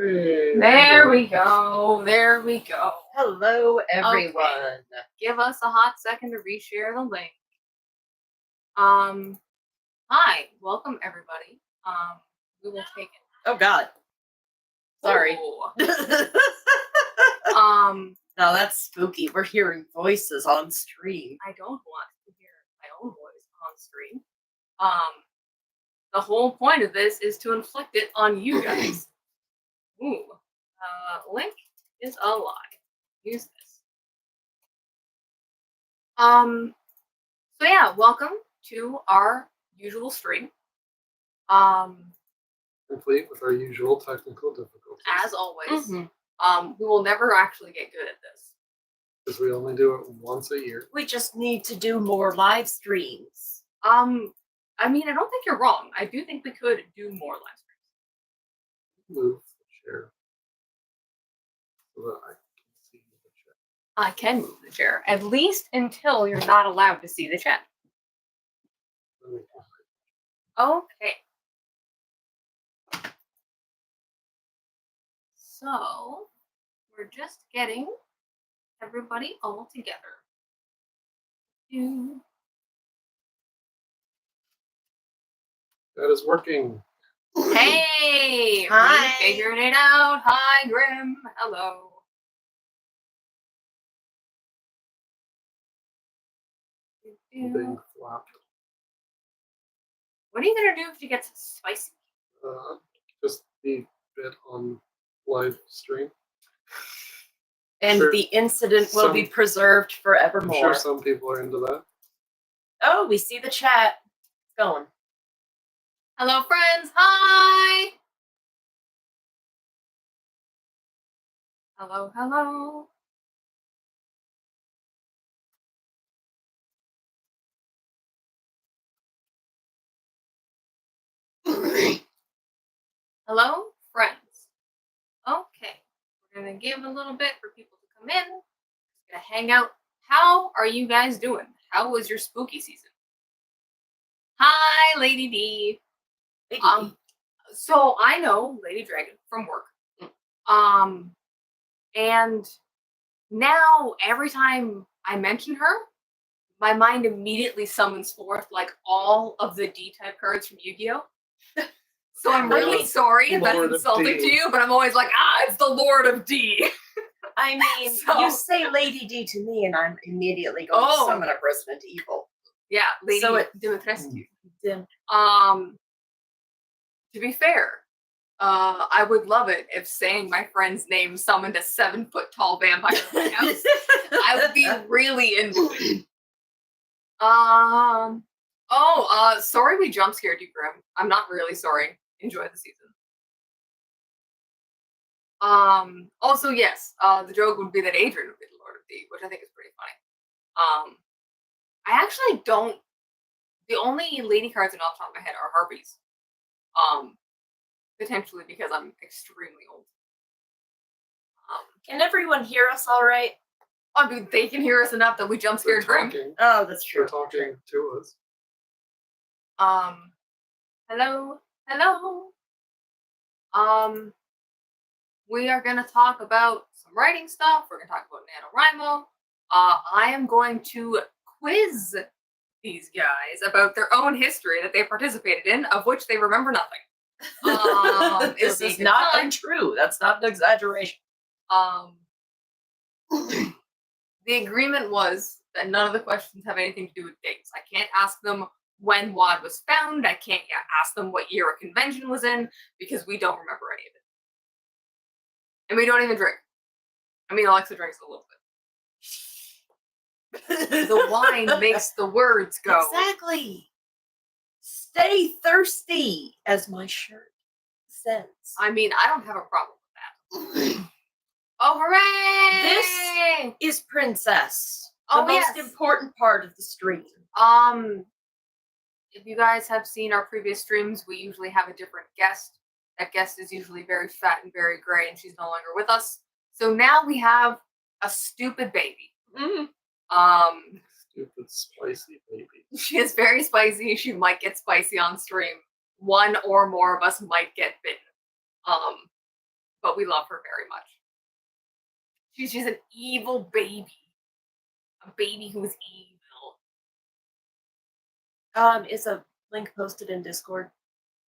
There we go. There we go. Hello, everyone. Okay. Give us a hot second to reshare the link. Hi, welcome everybody. We will take it. Oh God. Sorry. No, that's spooky. We're hearing voices on stream. I don't want to hear my own voice on stream. The whole point of this is to inflict it on you guys. Ooh. Link is a lie. Use this. So yeah, welcome to our usual stream. Complete with our usual technical difficulties. As always. We will never actually get good at this. Because we only do it once a year. We just need to do more live streams. I mean, I don't think you're wrong. I do think we could do more live streams. Move the chair so that I can see the chat. I can move the chair, at least until you're not allowed to see the chat. Okay. So, we're just getting everybody all together. That is working. Hey! Hi. We figured it out. Hi, Grim. Hello. Big flop. What are you gonna do if she gets spicy? Just be bit on live stream. And Sure. the incident will be preserved I'm forevermore. sure some people are into that. Oh, we see the chat. It's going. Hello, friends. Hi. Hello, hello. Hello, friends. Okay, we're gonna give a little bit for people to come in. Just gonna hang out. How are you guys doing? How was your spooky season? Hi, Lady D. So I know Lady Dragon from work. And now every time I mention her, my mind immediately summons forth like all of the D-type cards from Yu-Gi-Oh! So I'm really sorry if that's Lord of insulting D. to you, but I'm always like, it's the Lord of D. I mean, So- you say Lady D to me, and I'm immediately going to summon a Resident Evil. Yeah, Lady So it- Dimitrescu. Dim. To be fair, I would love it if saying my friend's name summoned a 7-foot-tall vampire in my house. I would be really into it. Sorry we jump scared you, Grim. I'm not really sorry. Enjoy the season. Also, yes, the joke would be that Adrian would be the Lord of D, which I think is pretty funny. I actually don't. The only lady cards I know off the top of my head are Harpies. Potentially because I'm extremely old. Can everyone hear us all right? Oh, dude, they can hear us enough that we jump They're scared Grim. talking. Oh, that's true. They're talking to us. Hello, hello. We are gonna talk about some writing stuff. We're gonna talk about NaNoWriMo. I am going to quiz these guys about their own history that they participated in, of which they remember nothing. This is not untrue. That's not an exaggeration. The agreement was that none of the questions have anything to do with dates. I can't ask them when WAD was found. I can't ask them what year a convention was in because we don't remember any of it. And we don't even drink. I mean, Alexa drinks a little bit. The wine makes the words go. Exactly. Stay thirsty, as my shirt says. I mean, I don't have a problem with that. Oh, hooray! This is Princess. Oh, the most yes. important part of the stream. If you guys have seen our previous streams, we usually have a different guest. That guest is usually very fat and very gray, and she's no longer with us. So now we have a stupid baby. Stupid spicy baby. She is very spicy. She might get spicy on stream. One or more of us might get bitten. But but we love her very much. She's an evil baby. A baby who is evil. Is a link posted in Discord?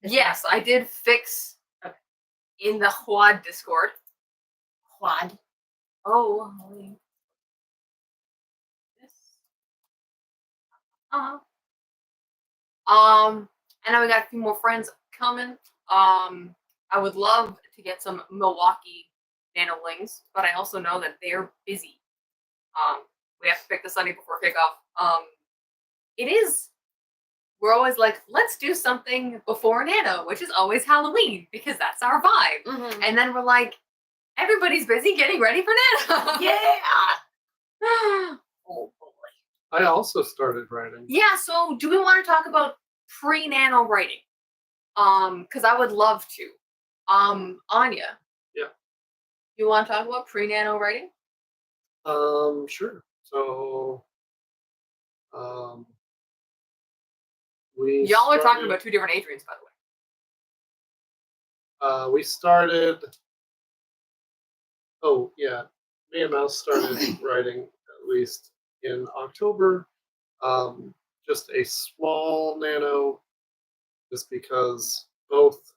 Yes, I did fix in the Quad Discord. Quad. Oh. Yes. And now we got a few more friends coming. I would love to get some Milwaukee nanolings, but I also know that they're busy. We have to pick the Sunday before kickoff. It is. We're always like, let's do something before Nano, which is always Halloween because that's our vibe. Mm-hmm. And then we're like, everybody's busy getting ready for Nano. Yeah. Oh boy. I also started writing. Yeah. So, do we want to talk about pre-Nano writing? Because I would love to. Anya. Yeah. You want to talk about pre-Nano writing? Sure. So, Y'all are talking about two different Adrians, by the way. We started. Oh yeah, me and Mouse started writing at least in October. Just a small nano, just because both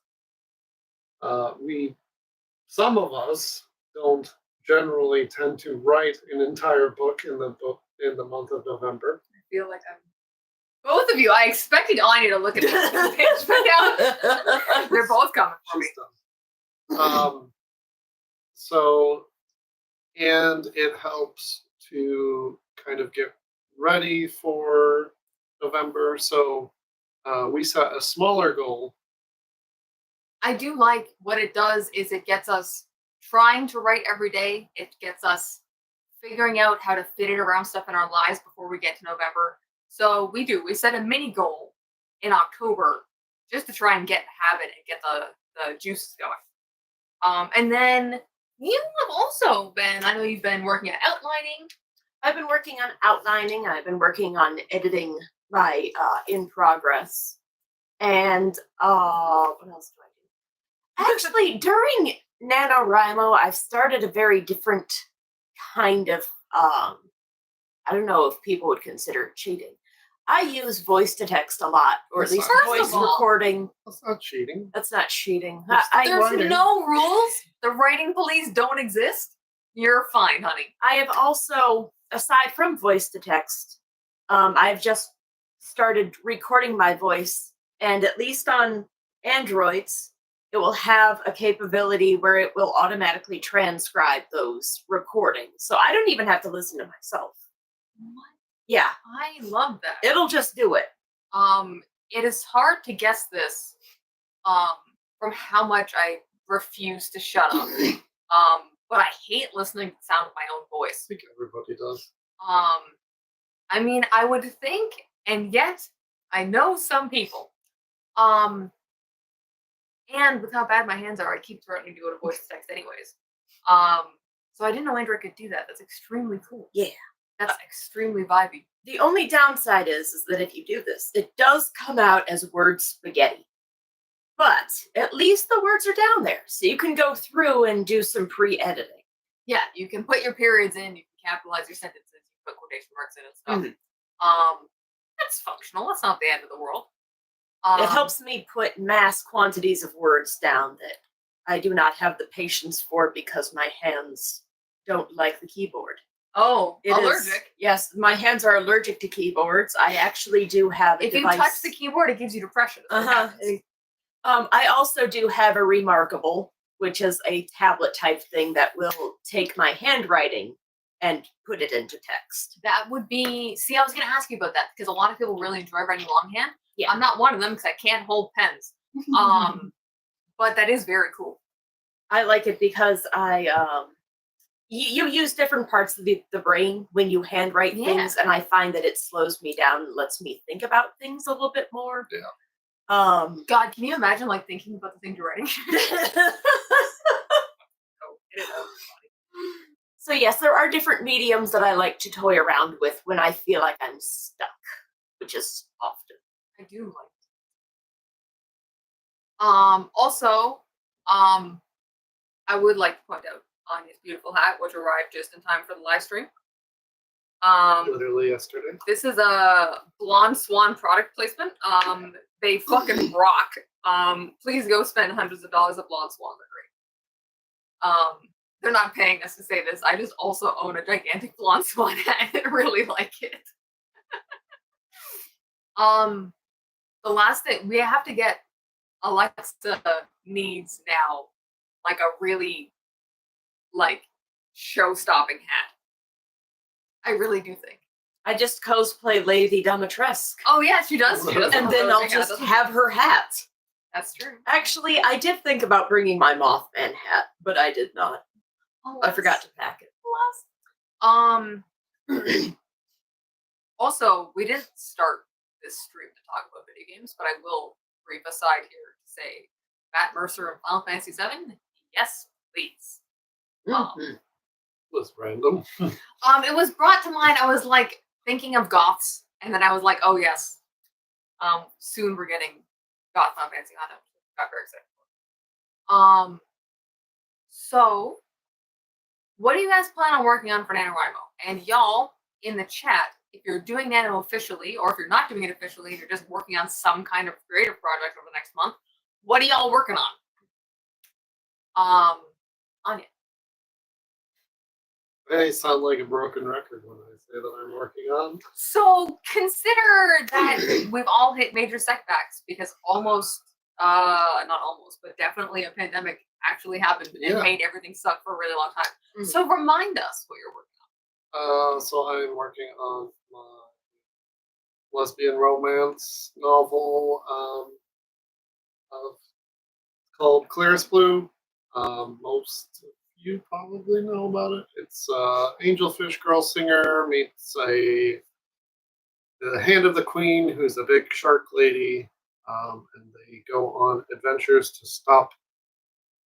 some of us don't generally tend to write an entire book in the month of November. I feel like I'm. Both of you, I expected Anya to look at this page, but now they're both coming for me. So, and it helps to kind of get ready for November. So, we set a smaller goal. I do like what it does is it gets us trying to write every day. It gets us figuring out how to fit it around stuff in our lives before we get to November. So we set a mini goal in October just to try and get the habit and get the juices going. And then you have also been, I know you've been working at outlining. I've been working on outlining. I've been working on editing my in progress. And what else do I do? Actually, during NaNoWriMo, I've started a very different kind of, I don't know if people would consider it cheating. I use voice to text a lot, or at least voice recording. That's not cheating. That's not cheating. There's no rules. The writing police don't exist. You're fine, honey. I have also, aside from voice to text, I've just started recording my voice, and at least on Androids, it will have a capability where it will automatically transcribe those recordings. So I don't even have to listen to myself. What? Yeah. I love that. It'll just do it. It is hard to guess this from how much I refuse to shut up. But I hate listening to the sound of my own voice. I think everybody does. I mean, I would think, and yet I know some people. And with how bad my hands are, I keep threatening to go to voice to text anyways. So I didn't know Android could do that. That's extremely cool. Yeah. That's extremely vibey. The only downside is that if you do this, it does come out as word spaghetti. But at least the words are down there, so you can go through and do some pre-editing. Yeah, you can put your periods in, you can capitalize your sentences, you can put quotation marks in and stuff. That's functional. That's not the end of the world. It helps me put mass quantities of words down that I do not have the patience for because my hands don't like the keyboard. Oh, allergic? Yes, my hands are allergic to keyboards. I actually do have a device. If you touch the keyboard, it gives you depression. I also do have a Remarkable, which is a tablet type thing that will take my handwriting and put it into text. That would be, see, I was going to ask you about that because a lot of people really enjoy writing longhand. Yeah. I'm not one of them because I can't hold pens. But that is very cool. I like it because you use different parts of the brain when you handwrite things, and I find that it slows me down and lets me think about things a little bit more. Yeah. God, can you imagine like thinking about the things you're writing? So yes, there are different mediums that I like to toy around with when I feel like I'm stuck, which is often. I do like it. Also, I would like to point out Anya's beautiful hat, which arrived just in time for the live stream. Literally yesterday. This is a Blonde Swan product placement. They fucking rock. Please go spend hundreds of dollars at Blonde Swan. They're great. They're not paying us to say this. I just also own a gigantic Blonde Swan hat and really like it. The last thing we have to get, Alexa needs now like a really like show-stopping hat. I really do think. I just cosplay Lady Dimitrescu. Oh yeah, she does. She does. And then I'll just have her hat. That's true. Actually, I did think about bringing my Mothman hat, but I did not. Oh, I forgot to pack it. Also, we didn't start this stream to talk about video games, but I will brief aside here to say Matt Mercer in Final Fantasy VII. Yes, please. Was random. It was brought to mind. I was like thinking of goths, and then I was like, oh yes. Soon we're getting goth Final Fantasy. I got very excited. So what do you guys plan on working on for NaNoWriMo? And y'all in the chat, if you're doing Nano officially, or if you're not doing it officially, you're just working on some kind of creative project over the next month, what are y'all working on? Anya. I sound like a broken record when I say that I'm working on. So consider that we've all hit major setbacks because not almost, but definitely a pandemic actually happened and made everything suck for a really long time. Mm. So remind us what you're working on. So I'm working on my lesbian romance novel called Clearest Blue. Most of you probably know about it. It's Angelfish Girl Singer meets the Hand of the Queen, who's a big shark lady, and they go on adventures to stop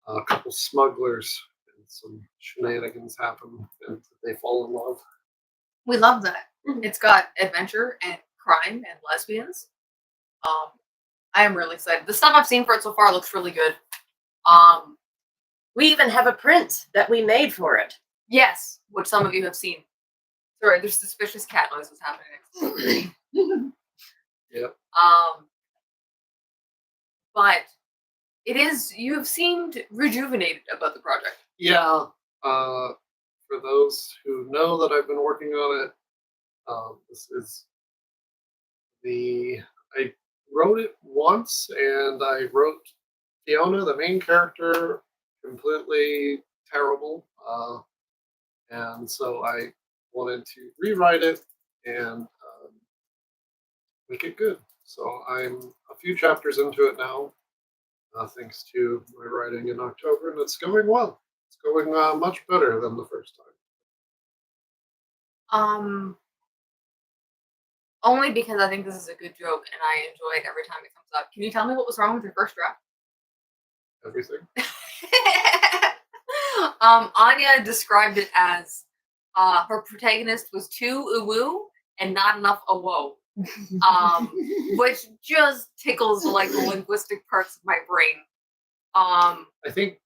a couple smugglers, and some shenanigans happen, and they fall in love. We love that. It's got adventure and crime and lesbians. I am really excited. The stuff I've seen for it so far looks really good. We even have a print that we made for it. Yes, which some of you have seen. Sorry, there's suspicious cat noises happening next to Yep. But you've seemed rejuvenated about the project. Yeah. For those who know that I've been working on it, this is I wrote it once, and I wrote Fiona, the main character, completely terrible. And so I wanted to rewrite it and make it good. So I'm a few chapters into it now, thanks to my writing in October, and it's going well. It's going much better than the first time. Only because I think this is a good joke and I enjoy it every time it comes up. Can you tell me what was wrong with your first draft? Everything. Anya described it as her protagonist was too uwu and not enough awo. Which just tickles like the linguistic parts of my brain. I think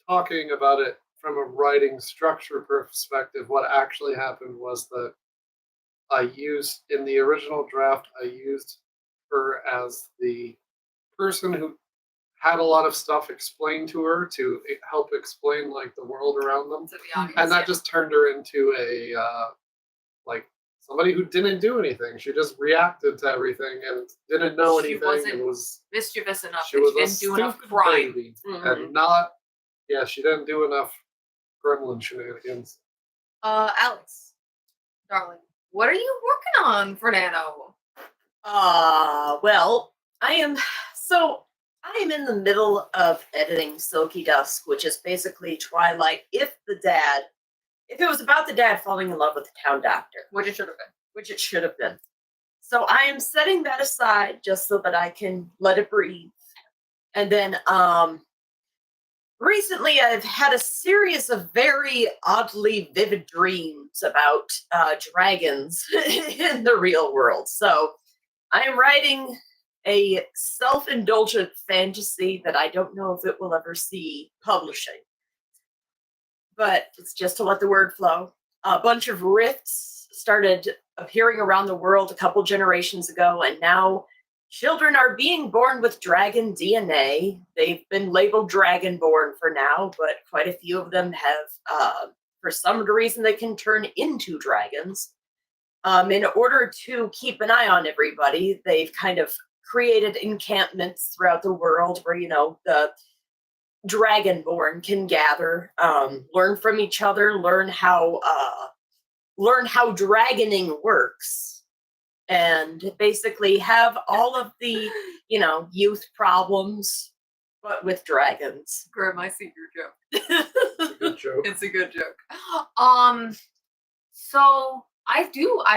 talking about it from a writing structure perspective, what actually happened was that in the original draft, I used her as the person who had a lot of stuff explained to her to help explain like the world around them, to the audience, and that just turned her into a like somebody who didn't do anything. She just reacted to everything and didn't know She anything. wasn't and was mischievous enough. She was She didn't do enough stupid crime. baby, Mhm. and she didn't do enough gremlin shenanigans. Alex, darling, what are you working on for Nano? Well, I am in the middle of editing Silky Dusk, which is basically Twilight if it was about the dad falling in love with the town doctor. Which it should have been. Which it should have been. So I am setting that aside just so that I can let it breathe. And then recently I've had a series of very oddly vivid dreams about dragons in the real world. So I am writing a self-indulgent fantasy that I don't know if it will ever see publishing. But it's just to let the word flow. A bunch of rifts started appearing around the world a couple generations ago, and now children are being born with dragon DNA. They've been labeled dragonborn for now, but quite a few of them have, for some reason, they can turn into dragons. In order to keep an eye on everybody, they've kind of created encampments throughout the world where, the dragonborn can gather, learn from each other, learn how dragoning works, and basically have all of the, youth problems, but with dragons. Grim, I see your joke. Good joke. It's a good joke. So I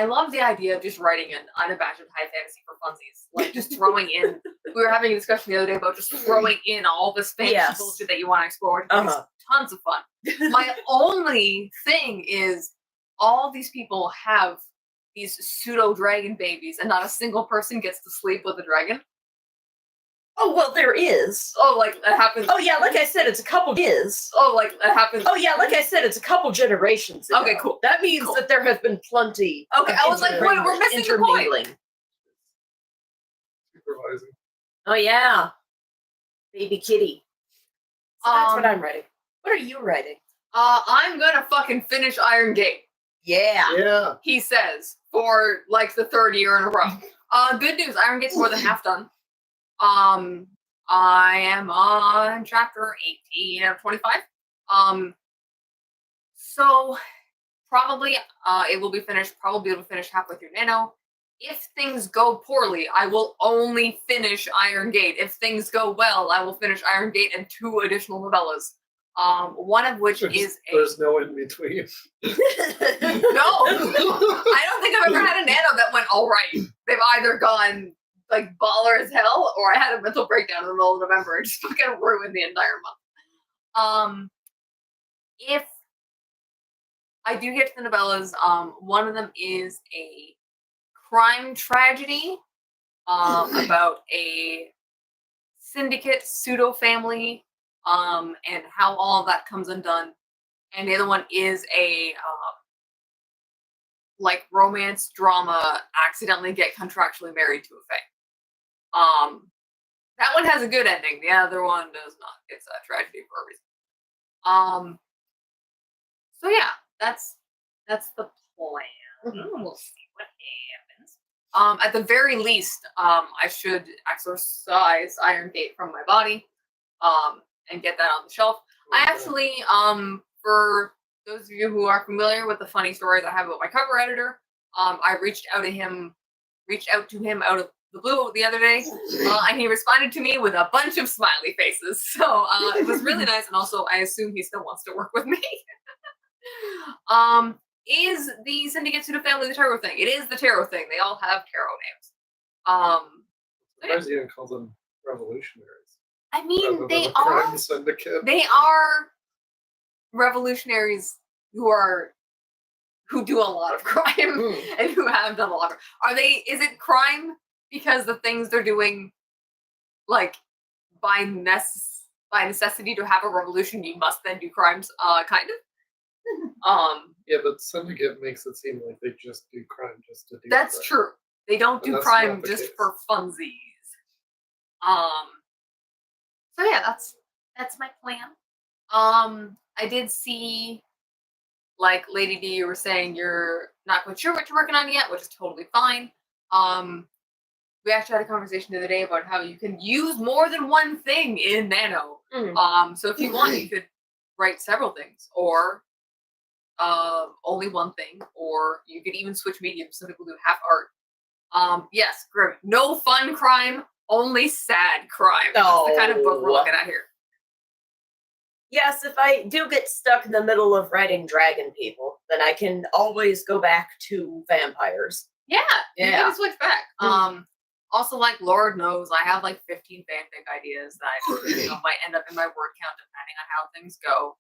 love the idea of just writing an unabashed high fantasy for funsies. Like just throwing in, we were having a discussion the other day about just throwing in all this fantasy bullshit that you want to explore. It's tons of fun. My only thing is all these people have these pseudo dragon babies and not a single person gets to sleep with a dragon. Oh, well, there is. Oh, like that happens. Oh, yeah, like I said, it's a couple is. Oh, like that happens. Oh, yeah, like I said, it's a couple generations ago. Okay, cool. That means that there have been plenty. Okay, I was like, wait, we're missing the point. Supervising. Oh, yeah. Baby kitty. So that's what I'm writing. What are you writing? I'm gonna fucking finish Iron Gate. Yeah. Yeah. He says, for like the third year in a row. Good news, Iron Gate's more than half done. I am on chapter 18 out of 25. So probably it will be finished halfway through Nano. If things go poorly, I will only finish Iron Gate. If things go well, I will finish Iron Gate and 2 additional novellas. One of which there's no in between. No, I don't think I've ever had a Nano that went all right. They've either gone like baller as hell, or I had a mental breakdown in the middle of November and just fucking ruined the entire month. If I do get to the novellas, one of them is a crime tragedy about a syndicate pseudo family, and how all of that comes undone. And the other one is a like romance drama, accidentally get contractually married to a fae. That one has a good ending. The other one does not. It's a tragedy for a reason. So yeah, that's the plan. We'll see what happens. At the very least, I should exorcise Iron Gate from my body, and get that on the shelf. I actually, for those of you who are familiar with the funny stories I have about my cover editor, I reached out to him out of the blue the other day, and he responded to me with a bunch of smiley faces. So it was really nice, and also I assume he still wants to work with me. Is the Syndicate Pseudo Family the tarot thing? It is the tarot thing. They all have tarot names. Surprised you didn't call them revolutionaries. I mean, they crime are. syndicate. They are revolutionaries who do a lot of crime and who have done a lot of. Are they? Is it crime because the things they're doing, like by necessity to have a revolution, you must then do crimes? Kind of. Yeah, but syndicate makes it seem like they just do crime just to do. That's crime. true. They don't do crime just for funsies. So yeah, that's my plan. I did see, like Lady D, you were saying you're not quite sure what you're working on yet, which is totally fine. We actually had a conversation the other day about how you can use more than one thing in Nano. So if you want, you could write several things, or only one thing, or you could even switch mediums. Some people do half art. Yes, Grim. No fun crime, only sad crime. That's the kind of book we're looking at here. Yes, if I do get stuck in the middle of writing dragon people, then I can always go back to vampires. Yeah, you can switch back. Also, like, Lord knows, I have like 15 fanfic ideas that might end up in my word count depending on how things go.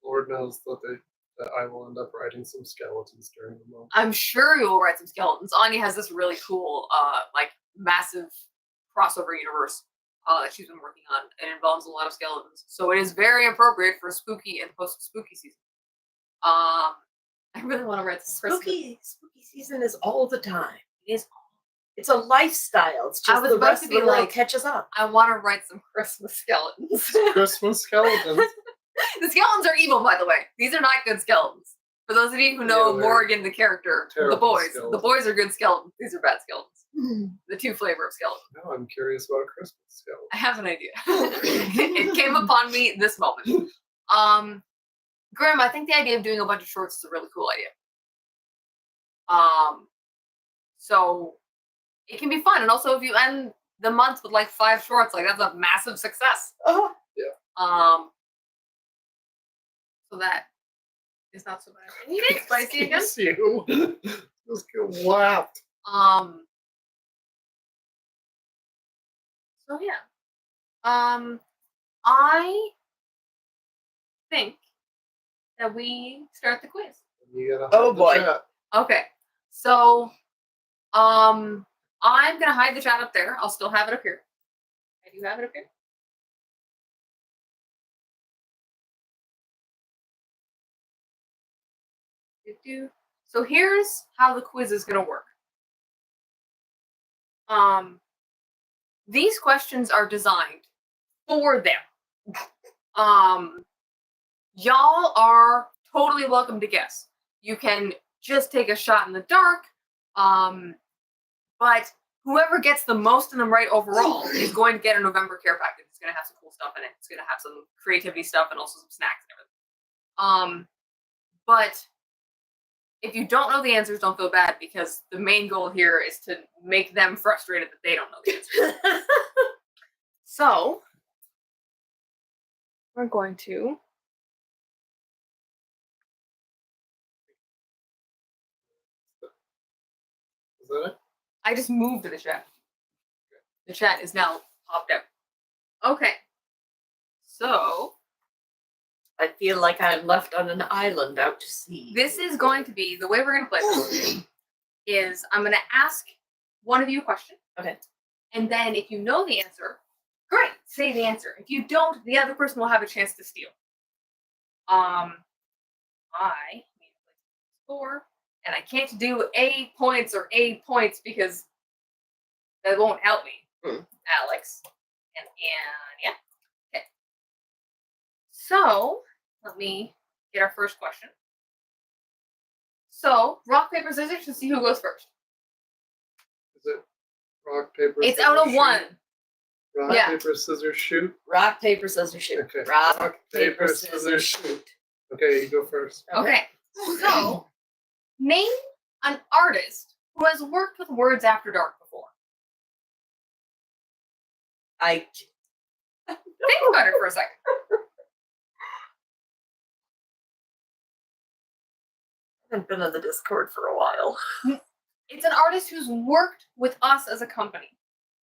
Lord knows that that I will end up writing some skeletons during the month. I'm sure you will write some skeletons. Anya has this really cool, like massive crossover universe that she's been working on. It involves a lot of skeletons, so it is very appropriate for spooky and post-spooky season. I really want to write some Christmas. Spooky season is all the time. It is. It's a lifestyle. It's I just was the about rest to of be the world like- catches up. I want to write some Christmas skeletons. Christmas skeletons. The skeletons are evil, by the way. These are not good skeletons. For those of you who know Yeah, they're Morgan, the character, the terrible boys, skeletons. the boys are good skeletons. These are bad skeletons. The two flavor of skeleton. Now I'm curious about a Christmas skeleton. I have an idea. It came upon me this moment. Grim, I think the idea of doing a bunch of shorts is a really cool idea. So it can be fun, and also if you end the month with like 5 shorts, like that's a massive success. Oh, So that is not so bad. And you get spicy again. Excuse you. Just get laughed. So yeah. I think that we start the quiz. You gotta Oh, hide the boy. chat. Okay. So I'm gonna hide the chat up there. I'll still have it up here. I do have it up here. So here's how the quiz is gonna work. These questions are designed for them. Y'all are totally welcome to guess. You can just take a shot in the dark. But whoever gets the most of them right overall is going to get a November care package. It's gonna have some cool stuff in it. It's gonna have some creativity stuff and also some snacks and everything. But if you don't know the answers, don't feel bad, because the main goal here is to make them frustrated that they don't know the answers. So we're going to Is that it? I just moved the chat. The chat is now popped out. Okay. So I feel like I'm left on an island out to sea. this is going to be the way we're going to play this. Is I'm going to ask one of you a question. Okay. And then if you know the answer, great, say the answer. If you don't, the other person will have a chance to steal. I need to score, and I can't do A points or A points because that won't help me, Alex. And yeah. Okay. So let me get our first question. So rock, paper, scissors to see who goes first. Is it rock, paper, It's scissors, out of shoot? one. Rock, Yeah. paper, scissors, shoot. Rock, paper, scissors, shoot. Okay. Rock, paper, scissors, shoot. Okay, you go first. Okay. So name an artist who has worked with Words After Dark before. I Think about it for a second. haven't been on the Discord for a while. It's an artist who's worked with us as a company.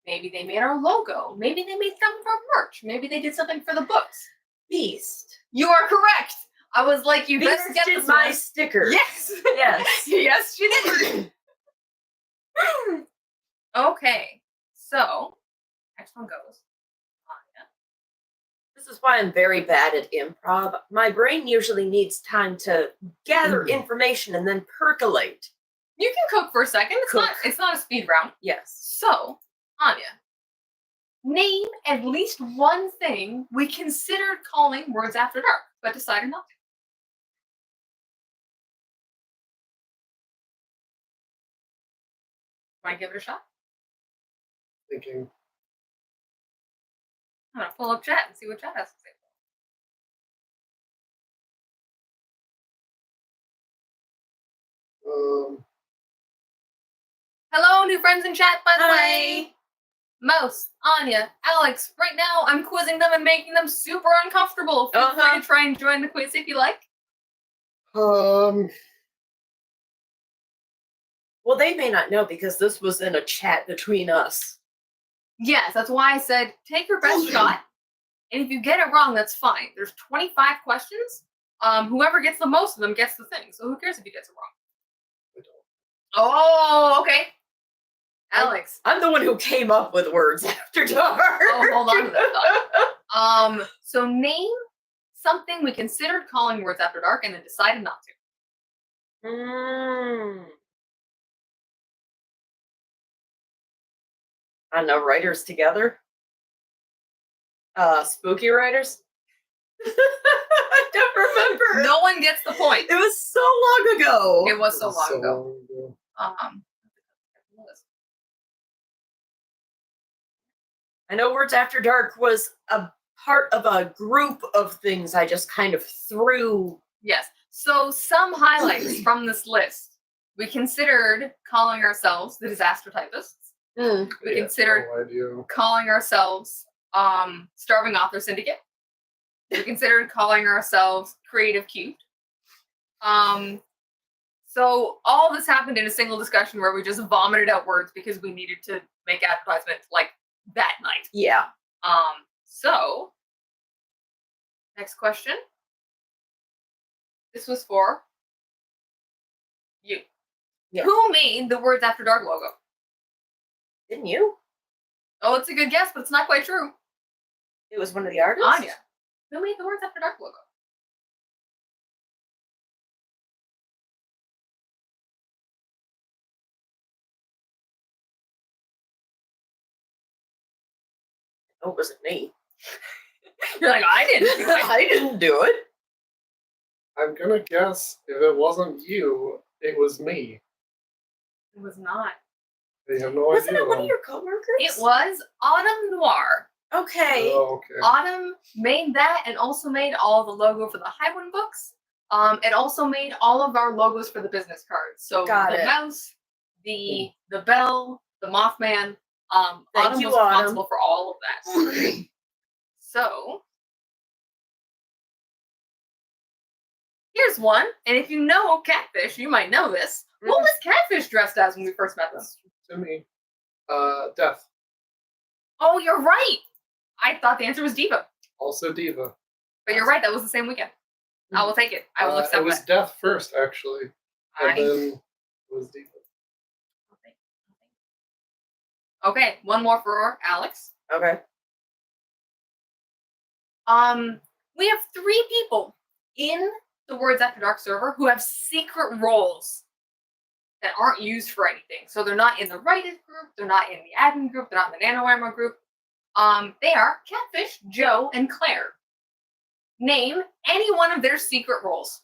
Maybe they made our logo. Maybe they made something for merch. Maybe they did something for the books. Beast. You are correct. I was like, you better Beast get did this my one. sticker. Yes. Yes. Yes, she did. Okay. So, next one goes. Anya. This is why I'm very bad at improv. My brain usually needs time to gather information and then percolate. You can cook for a second. It's not a speed round. Yes. So, Anya, name at least one thing we considered calling Words After Dark, but decided not to. Want to give it a shot? Thinking. I'm gonna pull up chat and see what chat has to say. Hello, new friends in chat, by the way. Mouse, Anya, Alex. Right now, I'm quizzing them and making them super uncomfortable. Feel free to try and join the quiz if you like. Well, they may not know because this was in a chat between us. Yes, that's why I said take your best shot. And if you get it wrong, that's fine. There's 25 questions. Whoever gets the most of them gets the thing. So who cares if he gets it wrong? I don't. Oh, okay. Alex. I'm the one who came up with words after dark. Oh, hold on to that thought. So name something we considered calling words after dark and then decided not to. I don't know, writers together. Spooky writers. I don't remember. No one gets the point. It was so long ago. It was so long ago. long ago. I know Words After Dark was a part of a group of things I just kind of threw. Yes. So some highlights from this list. We considered calling ourselves the Disaster Typists. We considered no idea. calling ourselves Starving Author Syndicate. We considered calling ourselves Creative Cute. So all this happened in a single discussion where we just vomited out words because we needed to make advertisements like that night. Yeah. So next question. This was for you. Yeah. Who made the Words After Dark logo? Didn't you? Oh, it's a good guess, but it's not quite true. It was one of the artists? Anya. Who made the Words After Dark logo? Oh, it wasn't me. You're like, I didn't do it. I didn't do it. I'm gonna guess if it wasn't you, it was me. It was not. I have no Wasn't idea. it one of your coworkers? It was Autumn Noir. Okay. Oh, okay. Autumn made that and also made all the logo for the Highwind books. It also made all of our logos for the business cards. So Got the it. mouse, the bell, the Mothman. Thank Autumn you, was Autumn. responsible for all of that. So here's one, and if you know Catfish, you might know this. What was Catfish dressed as when we first met them? To me. Death. Oh, you're right. I thought the answer was Diva, Also Diva. but you're right. That was the same weekend. I will take it. I will accept It was that. Death first, actually. And then it was Diva. Okay, one more for Alex. Okay. We have 3 people in the Words After Dark server who have secret roles that aren't used for anything. So they're not in the writers group, they're not in the admin group, they're not in the NaNoWriMo group. They are Catfish, Joe, and Claire. Name any one of their secret roles.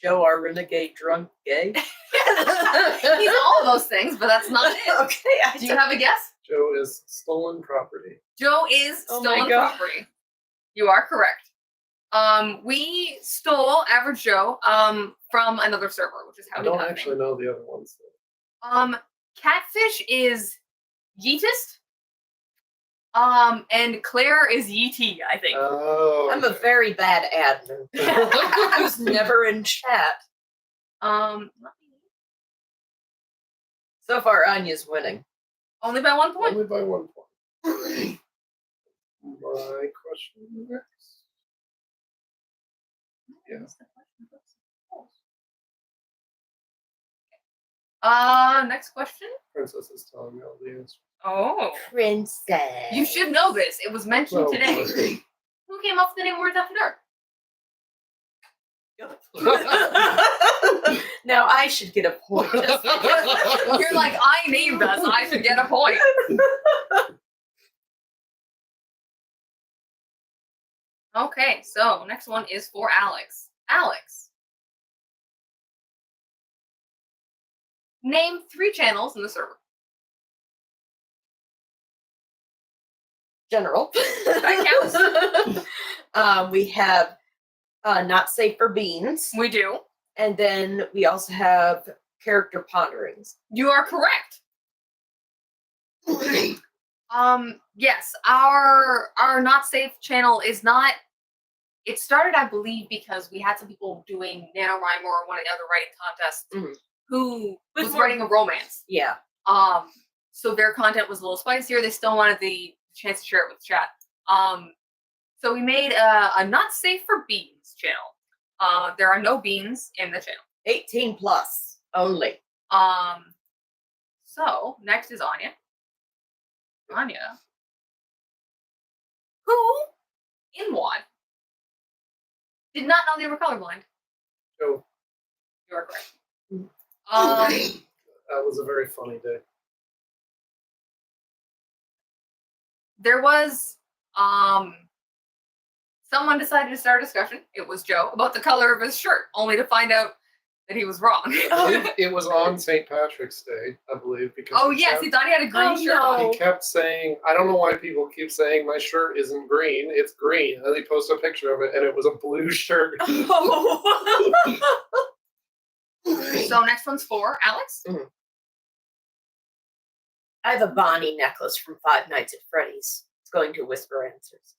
Joe, our renegade drunk gay. He's all of those things, but that's not it. Okay. Do you have a guess? Joe is stolen property. Joe is Oh my stolen God. property. You are correct. We stole Average Joe from another server, which is how I we don't got the actually name. know the other ones. Though. Catfish is Yeetist. And Claire is Yeetie, I think. Oh. I'm a very bad admin. Who's never in chat. Let me- So far, Anya's winning. only by 1 point. Only by 1 point. My question next. Yeah. Next question. Princess is telling me all the answers. Oh, Princess. you should know this. It was mentioned Well, today. Who came up with the name Words After Dark? Now I should get a point. Just You're like, I named us. I should get a point. Okay, so next one is for Alex. Alex, name 3 channels in the server. General. That counts. We have Not Safe for Beans. We do. And then we also have Character Ponderings. You are correct. Yes, our not safe channel is not. It started, I believe, because we had some people doing NaNoWriMo or one of the other writing contests who With was more- writing a romance. Yeah. So their content was a little spicier. They still wanted the chance to share it with chat. So we made a not safe for beans channel. There are no beans in the channel. 18 plus only. So next is Anya. Anya, who in WAD did not know they were colorblind. So You are correct. that was a very funny day. There was someone decided to start a discussion. It was Joe about the color of his shirt, only to find out that he was wrong. It was on St. Patrick's Day, I believe. Because Oh yes, he thought he had a green shirt no. on. he kept saying, I don't know why people keep saying my shirt isn't green. It's green. And then he posted a picture of it, and it was a blue shirt. So next one's for Alex. I have a Bonnie necklace from Five Nights at Freddy's. It's going to whisper answers.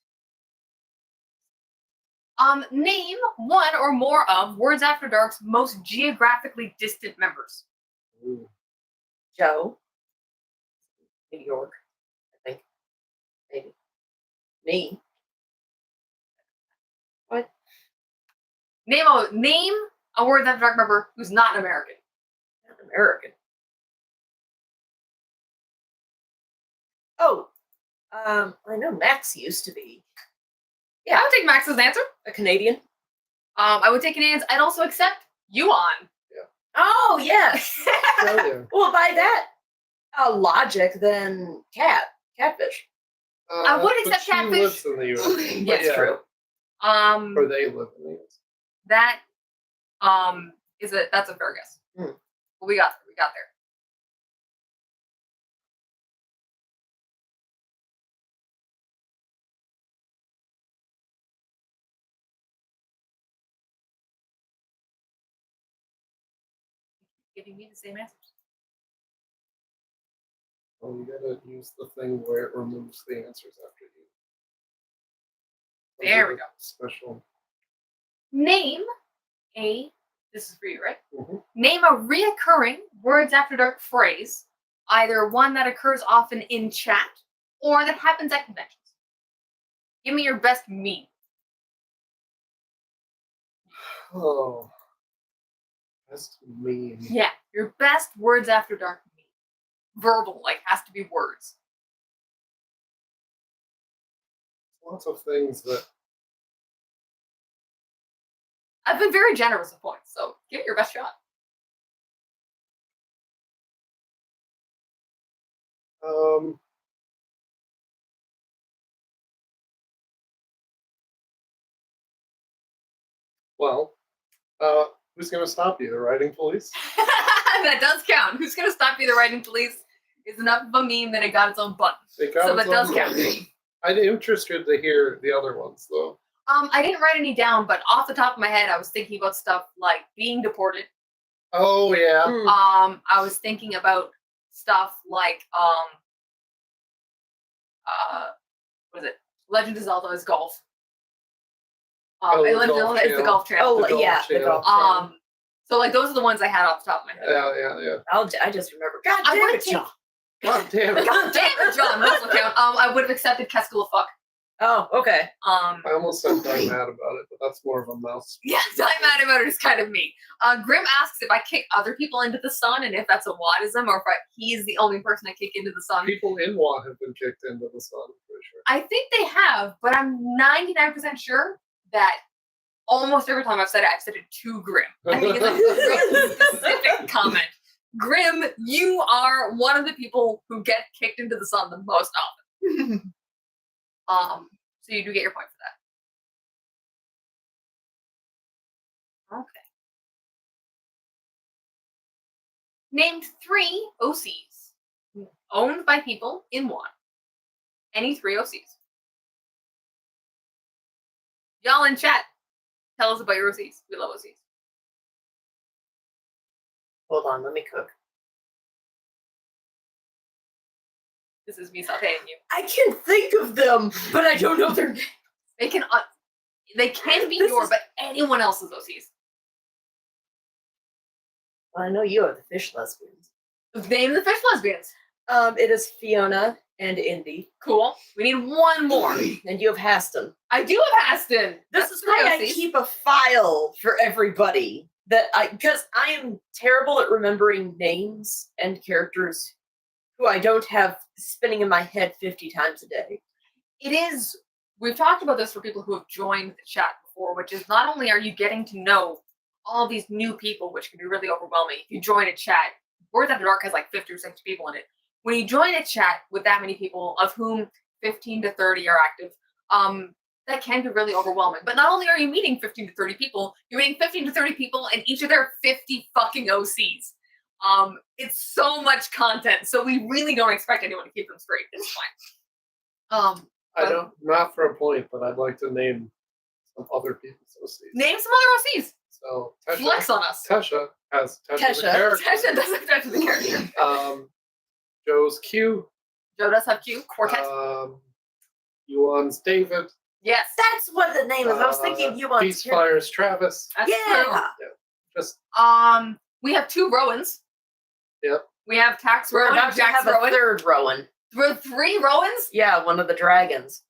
Name one or more of Words After Dark's most geographically distant members. Ooh. Joe. New York, I think. Maybe. Me. What? Name a Words After Dark member who's not American. Not American. Oh, I know Max used to be Yeah, I would take Max's answer. a Canadian. I would take Canadians. I'd also accept Yuan. Oh, yes. Oh, yeah. Well, by that logic, then catfish. I would but accept she catfish. lives in the U.S. Yes, yeah. true. Or they live in the U.S. That that's a fair guess. Mm. But we got there. Giving me the same answers. Well, you gotta use the thing where it removes the answers after you. There we go. Special. Name this is for you, right? Mhm. Name a reoccurring Words After Dark phrase, either one that occurs often in chat or that happens at conventions. Give me your best meme. Oh. That's mean. Yeah, your best Words After Dark meme. Verbal, like has to be words. Lots of things that. I've been very generous with points, so give it your best shot. Well, who's gonna stop you? The writing police? That does count. Who's gonna stop you? The writing police is enough of a meme that it got its own button. It got So its that does own count. button. I'm interested to hear the other ones, though. I didn't write any down, but off the top of my head, I was thinking about stuff like being deported. Oh yeah. I was thinking about stuff like what is it? Legend of Zelda is golf. Oh, the Legend of golf Zelda is the channel. golf channel. Oh, The golf yeah, the channel. golf channel. So like those are the ones I had off the top of my head. Yeah. I just remember. God I damn wanna it, take- John. God damn it. God damn it, John. Those will count. I would have accepted Keskula fuck. Oh, okay. I almost said I'm mad about it, but that's more of a mouse. Yeah, I'm mad about it is kind of me. Grim asks if I kick other people into the sun and if that's a Waddism or if he's the only person I kick into the sun. People in WA have been kicked into the sun, for sure. I think they have, but I'm 99% sure that almost every time I've said it to Grim. I think it's a very specific comment. Grim, you are one of the people who get kicked into the sun the most often. So you do get your point for that. Okay. Named 3 OCs owned by people in one. Any 3 OCs. Y'all in chat, tell us about your OCs. We love OCs. Hold on, let me cook. This is me sauteing you. I can think of them, but I don't know their names. They can be This your, is- but anyone else's OCs. Well, I know you are the fish lesbians. Name the fish lesbians. It is Fiona and Indy. Cool. We need one more. And you have Haston. I do have Aston. This is why I keep a file for everybody. Because I am terrible at remembering names and characters who I don't have spinning in my head 50 times a day. It is. We've talked about this for people who have joined the chat before, which is not only are you getting to know all these new people, which can be really overwhelming. If you join a chat, Words After Dark has like 50 or 60 people in it. When you join a chat with that many people, of whom 15 to 30 are active, that can be really overwhelming. But not only are you meeting 15 to 30 people, you're meeting 15 to 30 people and each of their 50 fucking OCs. It's so much content, so we really don't expect anyone to keep them straight. It's fine. I don't, not for a point, but I'd like to name some other people's OCs. Name some other OCs. So Flex on us. Tesha has Tesha the Tesha. character. Tesha does have Tesha the character. Joe's Q. Joe does have Q. Quartet. Yuan's David. Yes. That's what the name is. I was thinking you want Peace Fire's Travis. That's Yeah. true. Just We have 2 Rowans. Yep. We have Tax We're Rowan about and to Jax have a Rowan. third Rowan. We're 3 Rowans. Yeah, one of the dragons.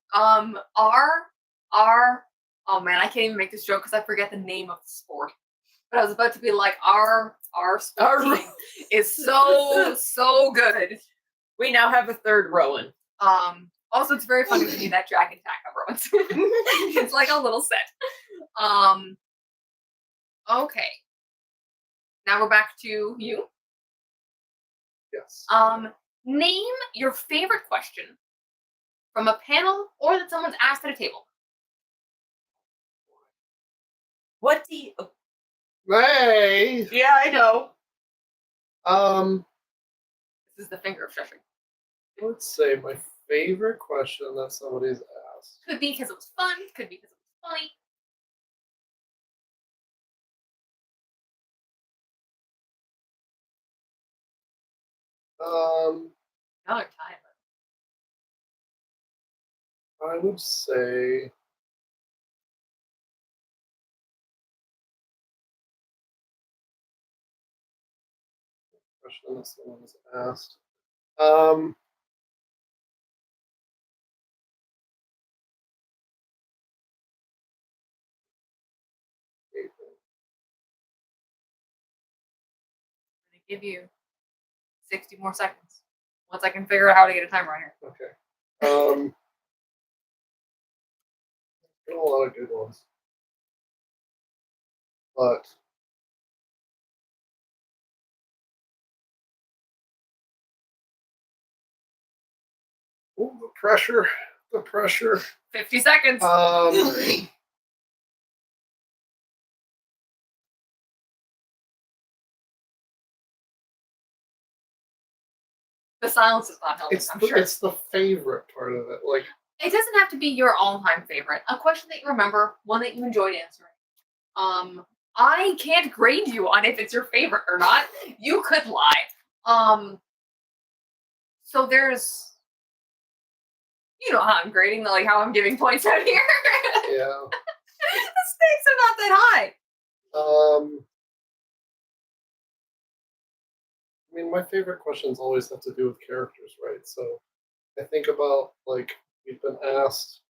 Oh man, I can't even make this joke because I forget the name of the sport. But I was about to be like, our sport Our team is so good. We now have a third Rowan. Also, it's very funny to me that dragon attack of Rowans. It's like a little set. Okay. Now we're back to you. yes. Name your favorite question from a panel or that someone's asked at a table. What do you... Hey. Yeah, I know. This is the finger of shushing. Let's say my favorite question that somebody's asked. Could be because it was fun. Could be because it was funny. Another time. I would say question that someone was asked. I'm going to give you 60 more seconds. Once I can figure out how to get a timer on here. Okay. Got a lot of good ones. But ooh, the pressure. 50 seconds. The silence is not helping, I'm sure. It's the favorite part of it. Like, It doesn't have to be your all-time favorite. A question that you remember, one that you enjoyed answering. I can't grade you on if it's your favorite or not. You could lie. So there's, you know how I'm grading, like how I'm giving points out here. yeah. The stakes are not that high. I mean, my favorite questions always have to do with characters, right? So I think about, like, we've been asked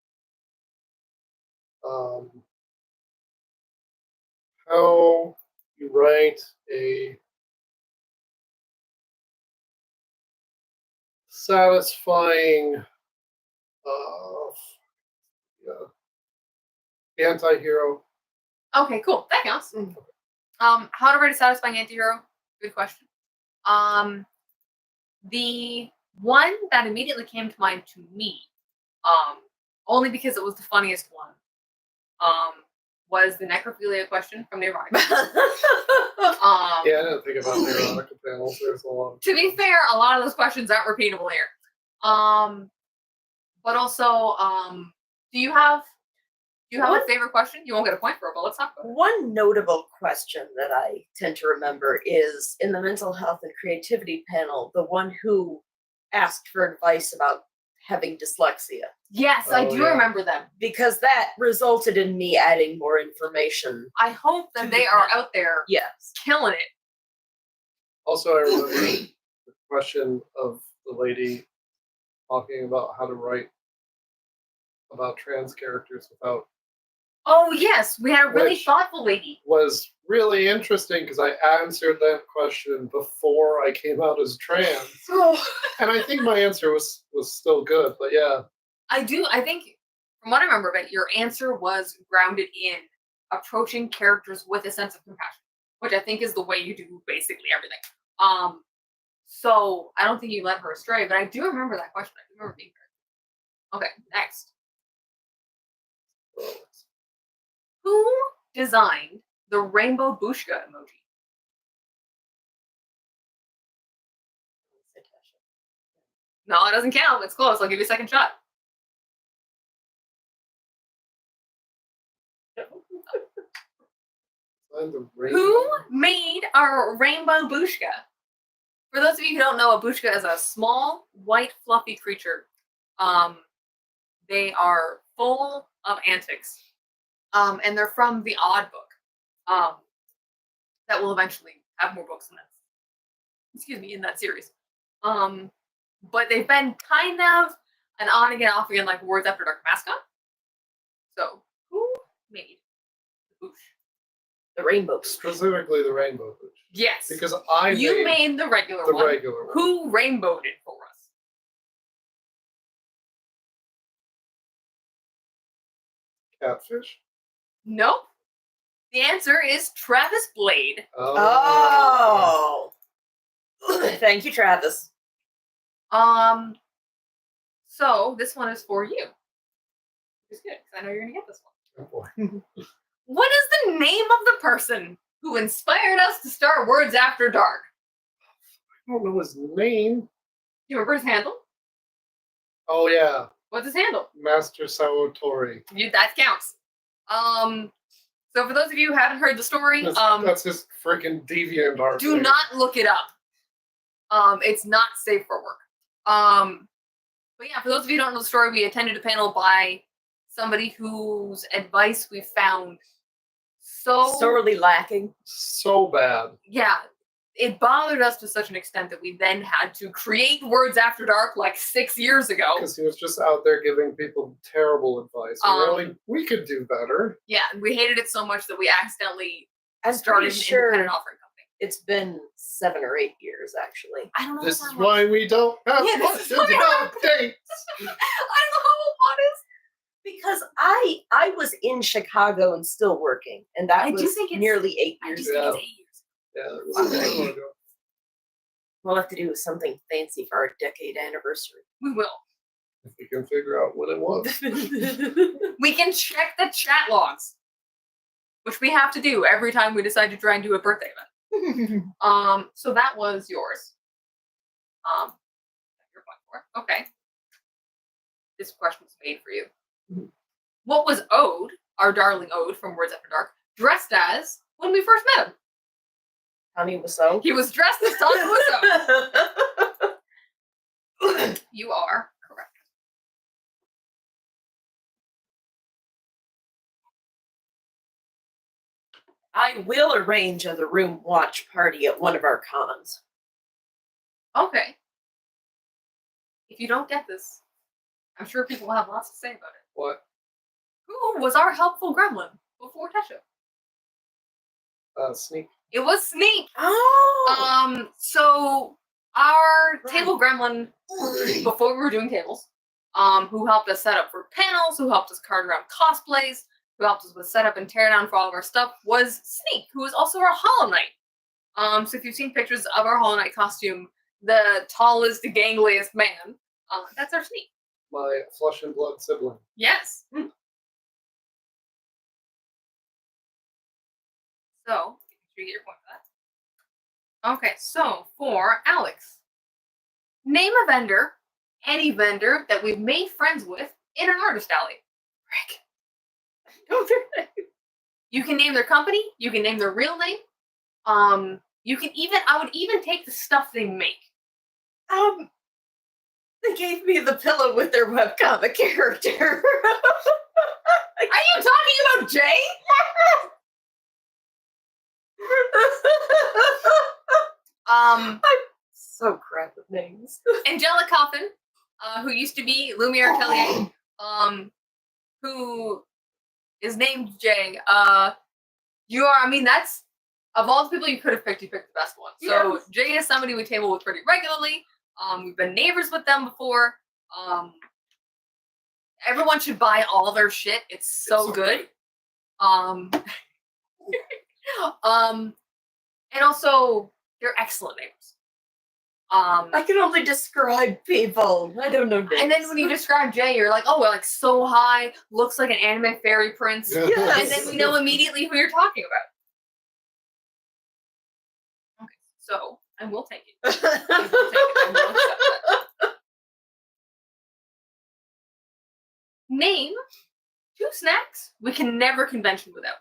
how you write a satisfying anti-hero. Okay, cool. That counts. How to write a satisfying anti-hero? Good question. The one that immediately came to mind to me, only because it was the funniest one, was the necrophilia question from Nearby. Yeah, I didn't think about the erotica panels. There's a lot. To be fair, a lot of those questions aren't repeatable here. But also, do you have a favorite question? You won't get a point for it, but let's talk about it. One notable question that I tend to remember is in the mental health and creativity panel, the one who asked for advice about having dyslexia. Yes, I do remember them. Because that resulted in me adding more information. I hope that they are out there Yes. killing it. Also, I remember the question of the lady talking about how to write about trans characters without Oh yes, we had a really Which- thoughtful lady. was really interesting because I answered that question before I came out as trans, and I think my answer was still good. But yeah, I think from what I remember of it, your answer was grounded in approaching characters with a sense of compassion, which I think is the way you do basically everything. So I don't think you led her astray, but I do remember that question. I do remember being there. Okay, next. Who designed the rainbow bushka emoji? No, it doesn't count. It's close. I'll give you a second shot. Who made our rainbow bushka? For those of you who don't know, a bushka is a small, white, fluffy creature. They are full of antics. And they're from the Odd Book. That will eventually have more books in that. Excuse me, in that series. But they've been kind of an on again, off again, like Words After Dark mascot. So, who made the boosh? The rainbow. Specifically the rainbow bush. Yes. Because you made the regular one. Regular one. Who rainbowed it for us? Catfish? Nope. The answer is Travis Blade. Oh. Thank you, Travis. So this one is for you. It's good, because I know you're gonna get this one. Oh boy. What is the name of the person who inspired us to start Words After Dark? I don't know his name. Do you remember his handle? Oh yeah, What's his handle? Master Sawatori. That counts. So for those of you who haven't heard the story, That's his freaking DeviantArt. do thing. not look it up. It's not safe for work. But yeah, for those of you who don't know the story, we attended a panel by somebody whose advice we found Sorely lacking. So bad. Yeah, it bothered us to such an extent that we then had to create Words After Dark like 6 years ago. Because he was just out there giving people terrible advice. And we're like, we could do better. Yeah, we hated it so much that we accidentally I'm started pretty an sure independent offering company. it's been 7 or 8 years, actually. I don't know. This how is long- why we don't have Yeah, much this is why updates. I don't know how old one is. Because I was in Chicago and still working, and that I do was think it's- nearly 8 I years just ago. think it's 8 years. Yeah, it was a while ago. We'll have to do something fancy for our decade anniversary. We will. If we can figure out what it was. We can check the chat logs, which we have to do every time we decide to try and do a birthday event. So that was yours. Your point for. Okay. This question was made for you. What was Ode, our darling Ode from Words After Dark, dressed as when we first met him? Tommy Wiseau. He was dressed as Tommy Wiseau. You are correct. I will arrange a The Room watch party at one of our cons. Okay. If you don't get this, I'm sure people will have lots to say about it. What? Who was our helpful gremlin before Tesha? Sneak. It was Sneak. Oh! So our Right. table gremlin before we were doing tables, who helped us set up for panels, who helped us card around cosplays, who helped us with setup and teardown for all of our stuff, was Sneak, who was also our Hollow Knight. So if you've seen pictures of our Hollow Knight costume, the tallest, gangliest man, that's our Sneak. My flesh and blood sibling. Yes. So, make sure you get your point for that. Okay, so for Alex, name a vendor, any vendor that we've made friends with in an artist alley. Frick. You can name their company. You can name their real name. You can even, I would even take the stuff they make. They gave me the pillow with their webcomic character. Are you talking about Jay? I'm so crappy. with names. Angelic Coffin, who used to be Lumiere Tellier, who is named Jay. That's of all the people you could have picked, you picked the best one. So Yes. Jay is somebody we table with pretty regularly. We've been neighbors with them before. Everyone should buy all their shit. It's so good. And also they're excellent neighbors. I can only describe people. I don't know names. And then when you describe Jay, you're like, oh, well, like so high, looks like an anime fairy prince. Yes. And then we know immediately who you're talking about. Okay, so I will take it. I will accept that. Name 2 snacks we can never convention without.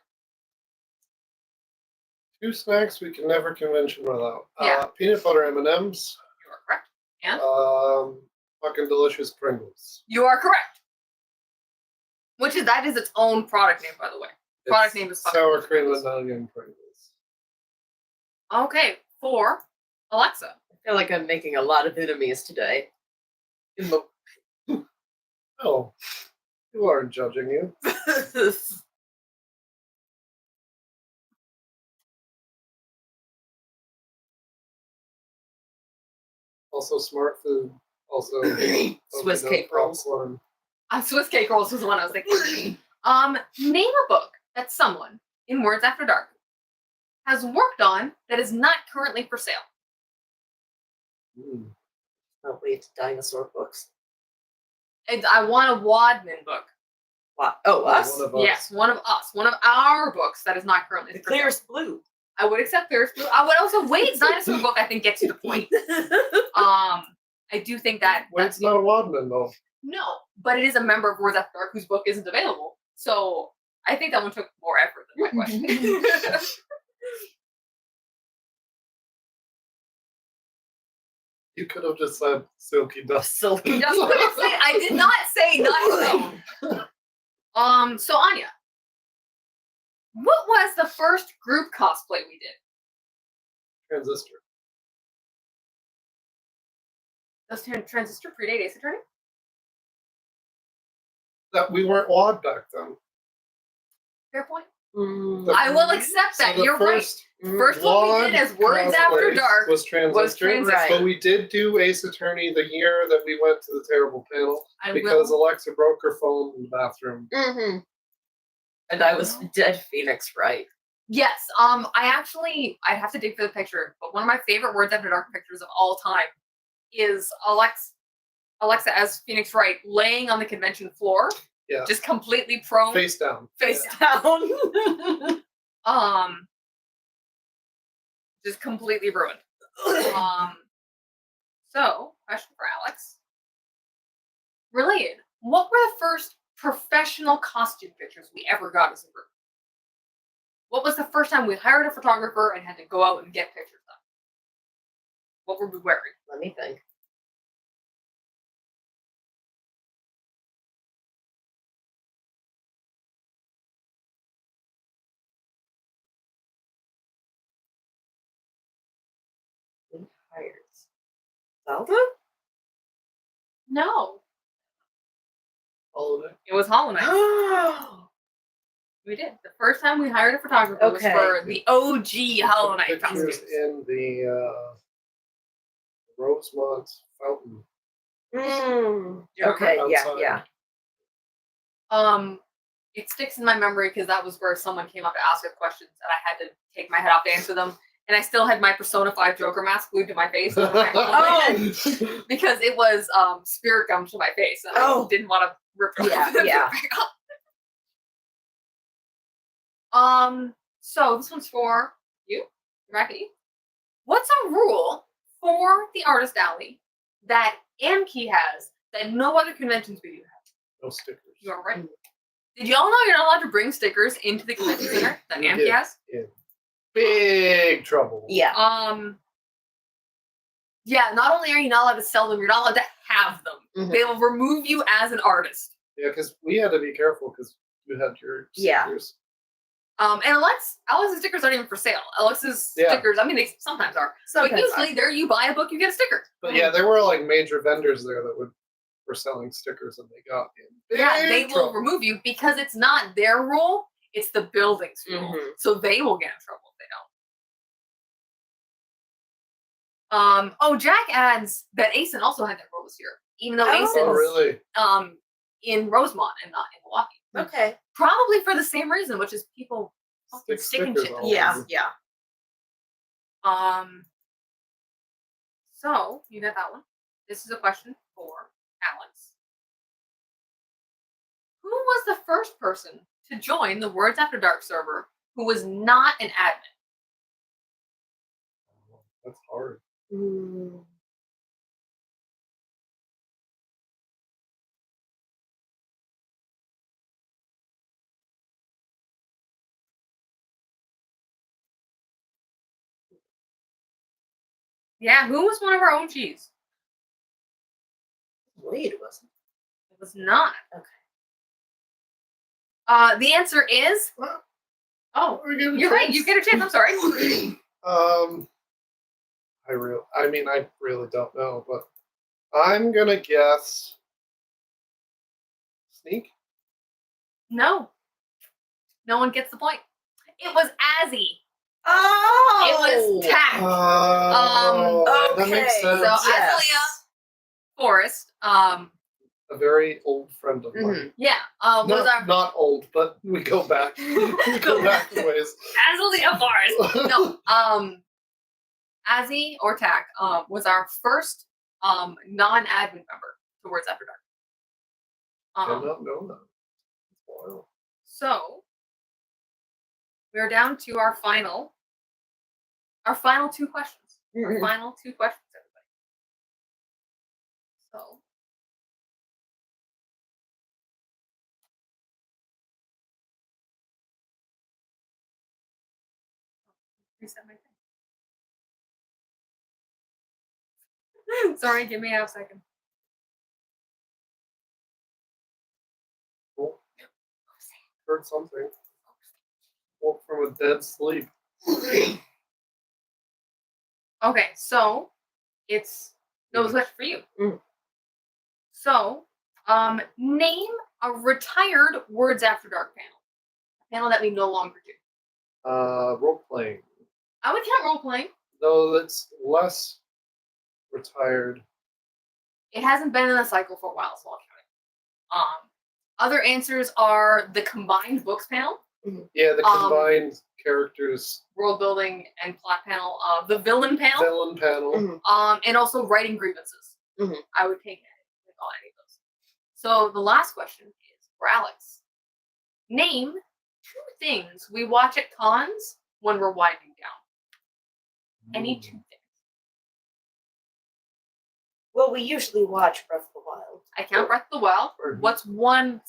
2 snacks we can never convention without. Yeah. Peanut butter M&Ms. You are correct. And Fucking delicious Pringles. you are correct. That is its own product name, by the way. Product name is fucking sour cream Pringles. and onion Pringles. Okay, 4, Alexa. I feel like I'm making a lot of enemies today. Oh, you aren't judging you. Also smart food. Also Swiss open cake up rolls. popcorn. Swiss cake rolls was the one I was thinking. Name a book that someone in Words After Dark has worked on that is not currently for sale. Oh, wait, dinosaur books. I want a Wadman book. Wow. Oh, us? One of us. Yes, one of us. One of our books that is not currently The for sale. clearest blue. I would accept Clearest Blue. I would also Wade's dinosaur book. I think gets you the point. I do think that Wade's not a Wadman though. no, but it is a member of Words After Dark whose book isn't available. So I think that one took more effort than my question. You could have just said silky dust. Silky Just what I said. I did not say not so. So Anya, what was the first group cosplay we did? Transistor. Does Transistor predate Ace Attorney? That we weren't Wad back then. Fair point. Mm. I will accept that. So the You're right. First one we did as Words After cosplay Dark was Transistor. Transistor. But we did do Ace Attorney the year that we went to the terrible panel I because will. Alexa broke her phone in the bathroom. Mm-hmm. And I was dead Phoenix, right? Yes. I'd have to dig for the picture, but one of my favorite Words After Dark pictures of all time is Alexa as Phoenix Wright laying on the convention floor, Yeah. just completely prone, Face down. face Down. down, just completely ruined. So, question for Alex. Related, what were the first professional costume pictures we ever got as a group? What was the first time we hired a photographer and had to go out and get pictures done? What were we wearing? Let me think. Hires. Zelda? No, Holiday. it was Hollow Knight. Oh, We did. The first time we hired a photographer Okay. was for the OG Hollow Knight Pictures costumes. in the Rosemont fountain. Do you okay, remember? yeah, Outside. yeah. It sticks in my memory because that was where someone came up to ask us questions and I had to take my head off to answer them. And I still had my Persona 5 Joker mask glued to my face. And because it was spirit gum to my face. And I didn't want to rip it off. Yeah. So this one's for you, Rocky. What's a rule for the Artist Alley that Amkey has that no other conventions we do have? No stickers. You are right. Did you all know you're not allowed to bring stickers into the convention center that We Amkey did. has? Big trouble. Yeah. Yeah, not only are you not allowed to sell them, you're not allowed to have them. Mhm. They will remove you as an artist. Yeah, because we had to be careful because you had your Yeah. stickers. And Alex's stickers aren't even for sale. Alex's Yeah. stickers, I mean, they sometimes are. But Sometimes usually, there you buy a book, you get a sticker. But yeah, there were like major vendors there that were selling stickers, and they got in. Yeah, they big will trouble. remove you because it's not their rule; it's the building's rule. Mhm. So they will get in trouble if they don't. Oh, Jack adds that Asen also had that rule this year, even though Oh. Asen's Oh, really? in Rosemont and not in Milwaukee. Okay. Probably for the same reason, which is people fucking sticking Stickers shit. all Yeah. over. Yeah. So you got that one. This is a question for Alex. Who was the first person to join the Words After Dark server who was not an admin? That's hard. Mm. Yeah, who was one of our own cheese? Wait, it wasn't. It was not. Okay. The answer is. Well, Oh, we get a you're right. chance. You get a chance. I'm sorry. I really don't know, but I'm gonna guess Sneak. No. No one gets the point. It was Azzy. Oh. It was Tack. Oh, that makes okay. sense. So Yes. Azealia Forrest. A very old friend of mine. Yeah. Was our Not old, but we go back. We go back a ways. Azealia Forrest. No. Azzy or Tack was our first non-admin member to Words After Dark. Did not know that. Wow. So we're down to our final two questions. Our final two questions, everybody. So reset my thing. Sorry, give me half a second. Cool. Heard something. Woke from a dead sleep. Okay, so it's no question for you. Mm. So, name a retired Words After Dark panel. A panel that we no longer do. Role playing. I would count role playing. Though that's less retired. It hasn't been in the cycle for a while, so I'll count it. Other answers are the combined books panel, Yeah, the combined characters. world building and plot panel, the villain panel, Villain panel. and also writing grievances. Mhm. I would take that with all any of those. So the last question is for Alex. Name 2 things we watch at cons when we're winding down. Any 2 things. Well, we usually watch Breath of the Wild. I count Breath of the Wild. Or- What's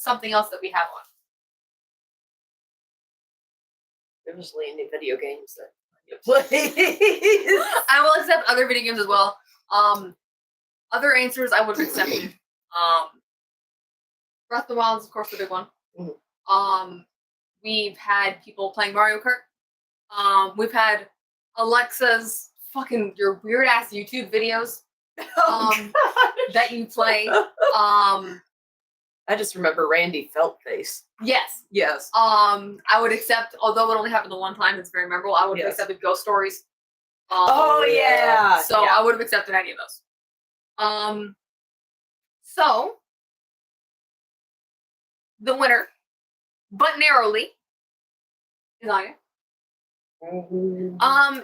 something else that we have on? Usually any video games that you play. I will accept other video games as well. Other answers I would have accepted. Breath of the Wild is of course the big one. We've had people playing Mario Kart. We've had Alexa's your weird ass YouTube videos that you play. I just remember Randy Feltface. Yes. Yes. I would accept, although it only happened the one time, it's very memorable. I would have Yes. accepted Ghost Stories. Oh yeah. So yeah. I would have accepted any of those. So the winner, but narrowly, is Anya.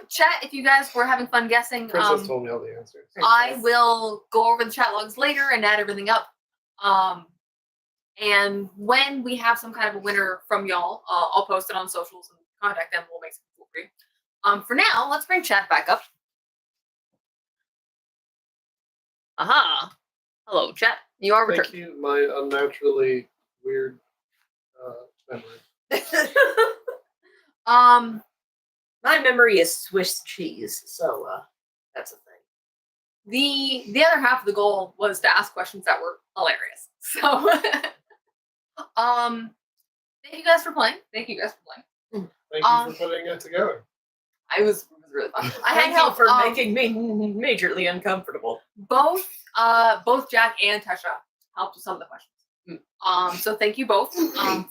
Chat, if you guys were having fun guessing, Princess told me all the answers. I will go over the chat logs later and add everything up. And when we have some kind of a winner from y'all, I'll post it on socials and contact them. We'll make some cool for you. For now, let's bring chat back up. Aha. Hello, chat. You are returned. Thank you, my unnaturally weird memory. My memory is Swiss cheese, so that's a thing. The other half of the goal was to ask questions that were hilarious. So thank you guys for playing. Thank you for putting it together. It was really fun. I Thank had help you for making me majorly uncomfortable. both Jack and Tesha helped with some of the questions. So thank you both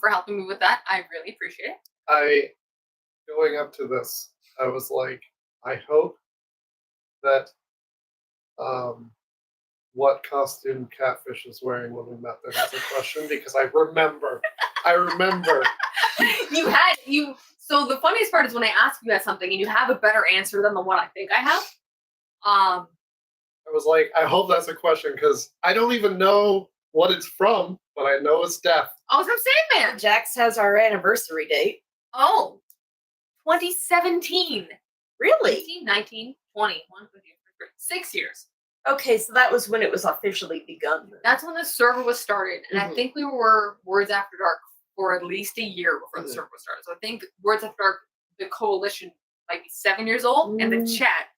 for helping me with that. I really appreciate it. Going up to this, I was like, I hope that what costume Catfish is wearing when we met there was a question, because I remember. So the funniest part is when I ask you guys something and you have a better answer than the one I think I have. I was like, I hope that's a question, because I don't even know what it's from, but I know it's death. Oh, it's from Sandman. Jax has our anniversary date. Oh, 2017. Really? 18, 19, 20, 1, 2, 3, 4, 6 years. Okay, so that was when it was officially begun. Then. That's when the server was started. And I think we were Words After Dark for at least a year before the server was started. So I think Words After Dark, the coalition, might be 7 years old, and the chat.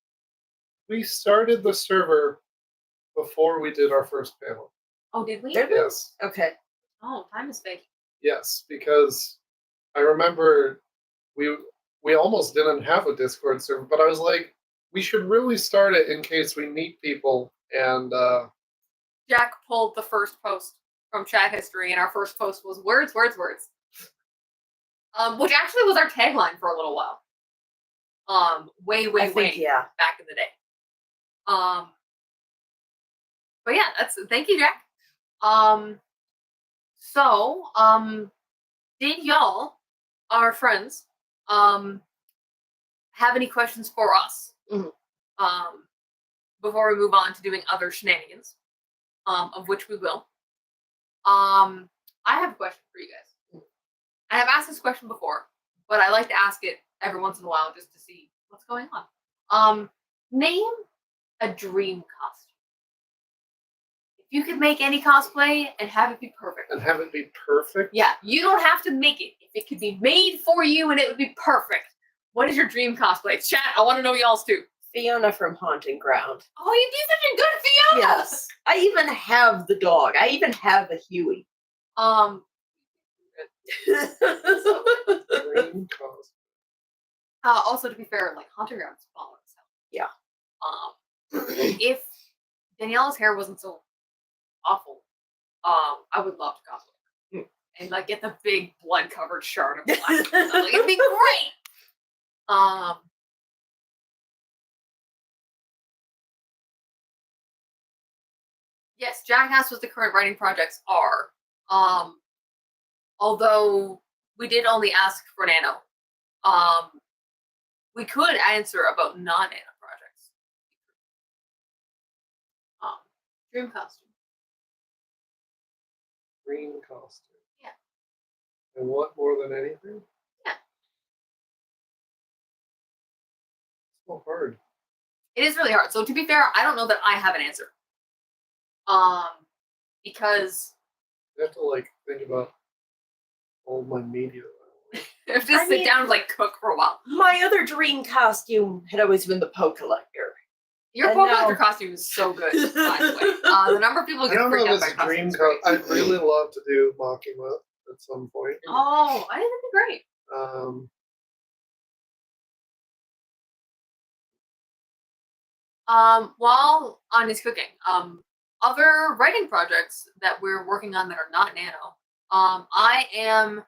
We started the server before we did our first panel. Oh, did we? Yes. Okay. Oh, time is fake. Yes, because I remember we almost didn't have a Discord server, but I was like, we should really start it in case we meet people. And Jack pulled the first post from chat history, and our first post was words, words, words. Which actually was our tagline for a little while. Way Yeah. back in the day. But yeah, thank you, Jack. Did y'all, our friends, have any questions for us? Before we move on to doing other shenanigans, of which we will. I have a question for you guys. I have asked this question before, but I like to ask it every once in a while just to see what's going on. Name a dream costume. If you could make any cosplay and have it be perfect. Yeah, you don't have to make it. If it could be made for you and it would be perfect. What is your dream cosplay? Chat, I want to know y'all's too. Fiona from Haunting Ground. Oh, you'd be such a good Fiona! Yes. I even have the dog. I even have a Huey. dream costume. Also, to be fair, like Haunting Ground is fun as hell. Yeah. If Daniela's hair wasn't so awful, I would love to cosplay and like get the big blood covered shard of black. Like, it'd be great. Yes, Jack asked what the current writing projects are. Although we did only ask for Nano. We could answer about non-Nano projects. Dream costume. Dream costume. Yeah. And what more than anything? Yeah. It's so hard. It is really hard. So to be fair, I don't know that I have an answer. Because I have to like think about all my media. I have to sit down and like cook for a while. My other dream costume had always been the Poe Collector. Your And Poe now- Collector costume is so good, by the way. The number of people who I get don't freaked know out if by it's dream costumes. I'd really love to do Makima at some point. Oh, I think that'd be great. While Anya's cooking, other writing projects that we're working on that are not Nano, I am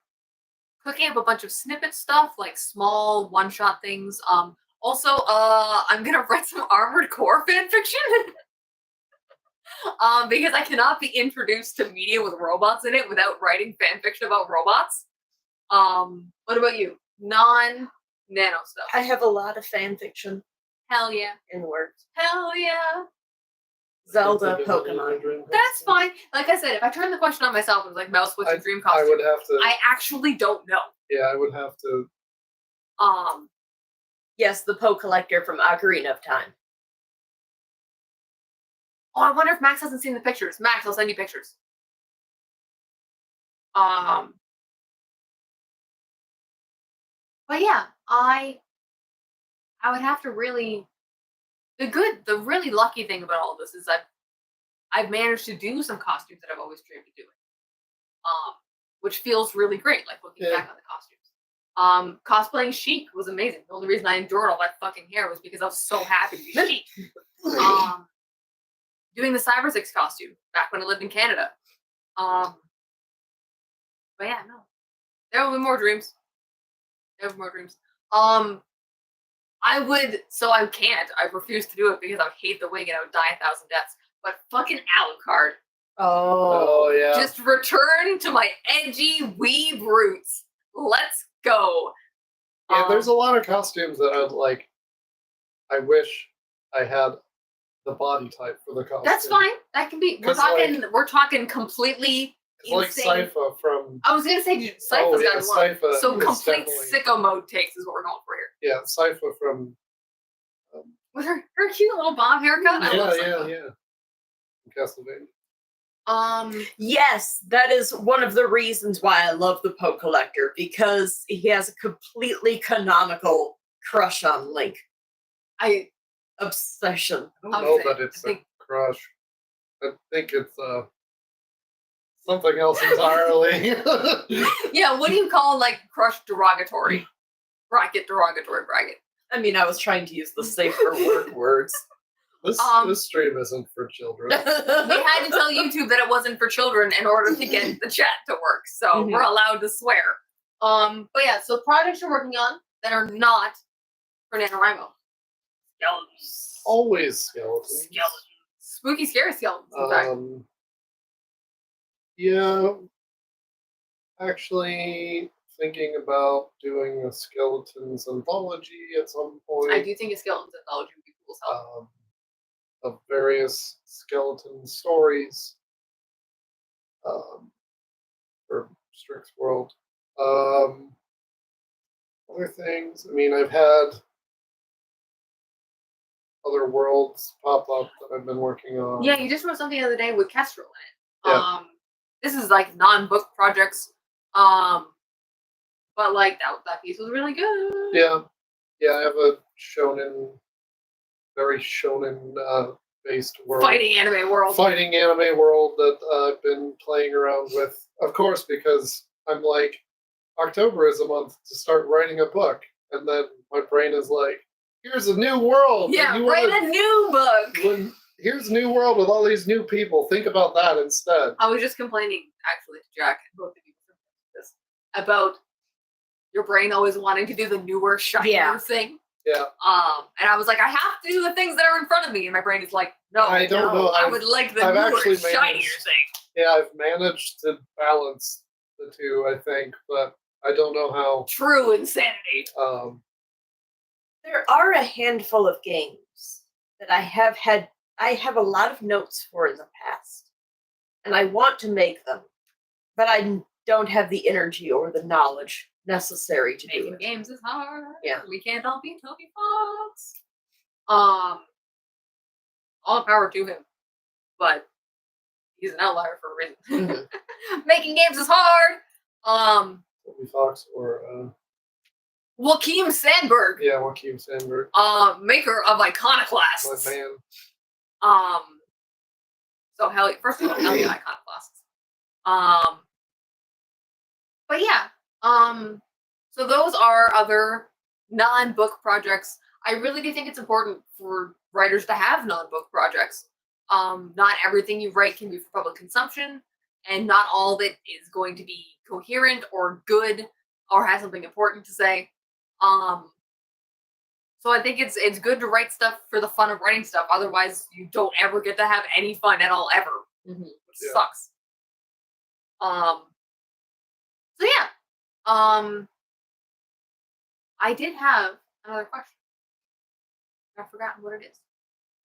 cooking up a bunch of snippet stuff, like small one-shot things. Also, I'm gonna write some Armored Core fanfiction. Because I cannot be introduced to media with robots in it without writing fanfiction about robots. What about you? Non-Nano stuff. I have a lot of fan fiction Hell yeah. in the works. Hell yeah. Zelda, Think of any Pokemon. other dream That's costumes? fine. Like I said, if I turn the question on myself and was like, Mouse, what's your dream I costume? would have to. I actually don't know. Yeah, I would have to. Yes, the Poe Collector from Ocarina of Time. Oh, I wonder if Max hasn't seen the pictures. Max, I'll send you pictures. But yeah, I would have to really. The really lucky thing about all this is I've managed to do some costumes that I've always dreamed of doing. Which feels really great, like looking Yeah. back on the costumes. Cosplaying Sheik was amazing. The only reason I endured all that fucking hair was because I was so happy to be Sheik. Doing the Cyber Six costume back when I lived in Canada. But yeah, no. There will be more dreams. There will be more dreams. I would, so I can't. I refuse to do it because I would hate the wig and I would die 1,000 deaths. But fucking Alucard. Oh yeah. Just return to my edgy weeb roots. Let's go. Yeah, there's a lot of costumes that I'd like. I wish I had the body type for the costume. That's fine. That can be. We're talking completely like insane. Sypha from. I was gonna say Sypha's got one. Sypha So is complete definitely- sicko mode takes is what we're going for here. Yeah, Sypha from. With her cute little bob haircut. I love Sypha. Yeah. Castlevania. Yes, that is one of the reasons why I love the Poe Collector, because he has a completely canonical crush on Link. Obsession. I don't know that it's a crush. I think it's something else entirely. Yeah, what do you call like crush derogatory? Derogatory bracket. I mean, I was trying to use the safer work words. This stream isn't for children. We had to tell YouTube that it wasn't for children in order to get the chat to work, so we're allowed to swear. But yeah, so projects you're working on that are not for NaNoWriMo. Skeletons. Always skeletons. Spooky, scary skeletons, in fact. Yeah. Actually thinking about doing a skeletons anthology at some point. I do think a skeletons anthology would be cool as hell. Of various skeleton stories for Strix World. Other things, I mean, I've had other worlds pop up that I've been working on. Yeah, you just wrote something the other day with Kestrel in it. Yeah. This is like non-book projects. But like that piece was really good. Yeah. I have a very shonen based world. Fighting anime world that I've been playing around with. Of course, because I'm like, October is a month to start writing a book. And then my brain is like, here's a new world. Yeah, write a new book. Here's a new world with all these new people. Think about that instead. I was just complaining, actually, to Jack and both of you about your brain always wanting to do the newer, shinier thing. Yeah. And I was like, I have to do the things that are in front of me. And my brain is like, no, I don't know. I would like the newer, shinier thing. Yeah, I've managed to balance the two, I think, but I don't know how. True insanity. There are a handful of games that I have a lot of notes for in the past, and I want to make them, but I don't have the energy or the knowledge necessary to do Making it. games is hard. Yeah. We can't all be Toby Fox. All power to him, but he's an outlier for a reason. Mm-hmm. Making games is hard. Toby Fox or Joachim Sandberg. Yeah, Joachim Sandberg. Maker of Iconoclasts. My man. So first of all, hell yeah, Iconoclasts. But yeah, so those are other non-book projects. I really do think it's important for writers to have non-book projects. Not everything you write can be for public consumption, and not all of it is going to be coherent or good or has something important to say. So I think it's good to write stuff for the fun of writing stuff. Otherwise, you don't ever get to have any fun at all ever, which sucks. So yeah, I did have another question. I've forgotten what it is.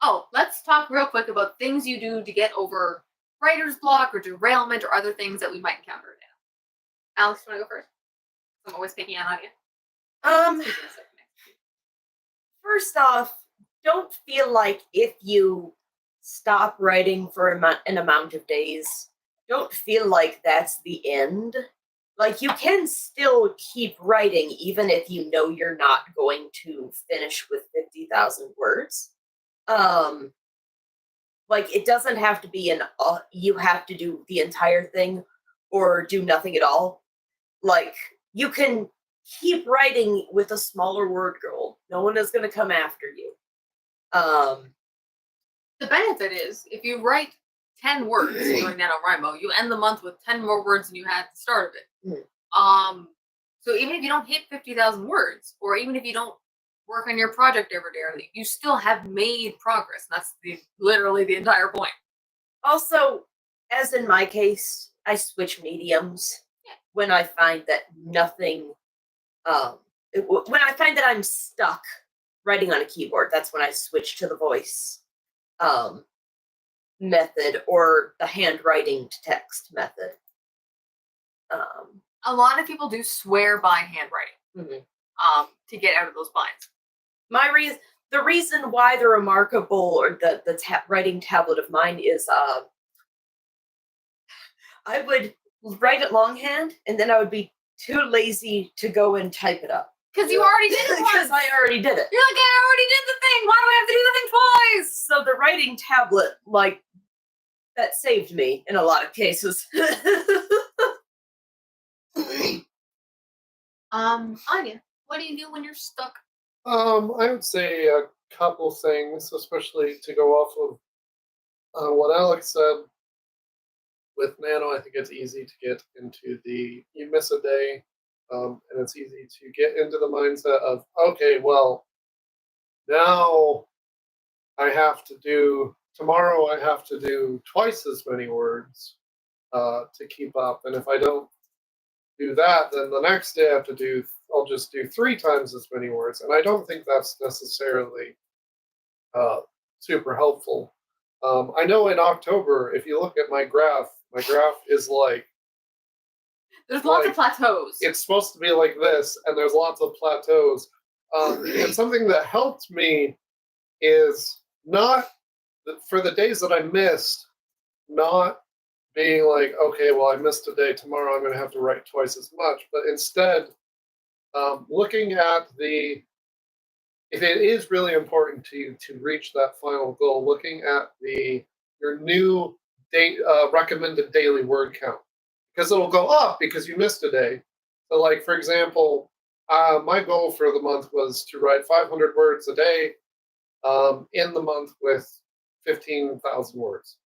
Oh, let's talk real quick about things you do to get over writer's block or derailment or other things that we might encounter now. Alex, you want to go first? I'm always picking on you. First off, don't feel like if you stop writing for an amount of days, don't feel like that's the end. Like, you can still keep writing even if you know you're not going to finish with 50,000 words. Like, it doesn't have to be you have to do the entire thing or do nothing at all. Like, you can keep writing with a smaller word goal. No one is going to come after you. The benefit is if you write 10 words during NaNoWriMo, you end the month with 10 more words than you had at the start of it. So even if you don't hit 50,000 words, or even if you don't work on your project every day, you still have made progress. And that's literally the entire point. Also, as in my case, I switch mediums when I find that nothing. When I find that I'm stuck writing on a keyboard, that's when I switch to the voice method or the handwriting to text method. A lot of people do swear by handwriting to get out of those binds. The reason why the remarkable or the writing tablet of mine is I would write it longhand and then I would be too lazy to go and type it up. Because you already did it once. Because I already did it. You're like, I already did the thing. Why do I have to do the thing twice? So the writing tablet, like, that saved me in a lot of cases. Anya, what do you do when you're stuck? I would say a couple things, especially to go off of what Alex said. With Nano, I think it's easy to get into you miss a day, and it's easy to get into the mindset of, okay, well, now tomorrow I have to do twice as many words to keep up. And if I don't do that, then the next day I'll just do 3 times as many words. And I don't think that's necessarily super helpful. I know in October, if you look at my graph is like, there's lots of plateaus. It's supposed to be like this, and there's lots of plateaus. And something that helped me is not, for the days that I missed, not being like, okay, well, I missed a day, tomorrow I'm going to have to write twice as much, but instead looking at if it is really important to you to reach that final goal, looking at your new recommended daily word count, because it'll go up because you missed a day. So, like, for example, my goal for the month was to write 500 words a day in the month with 15,000 words.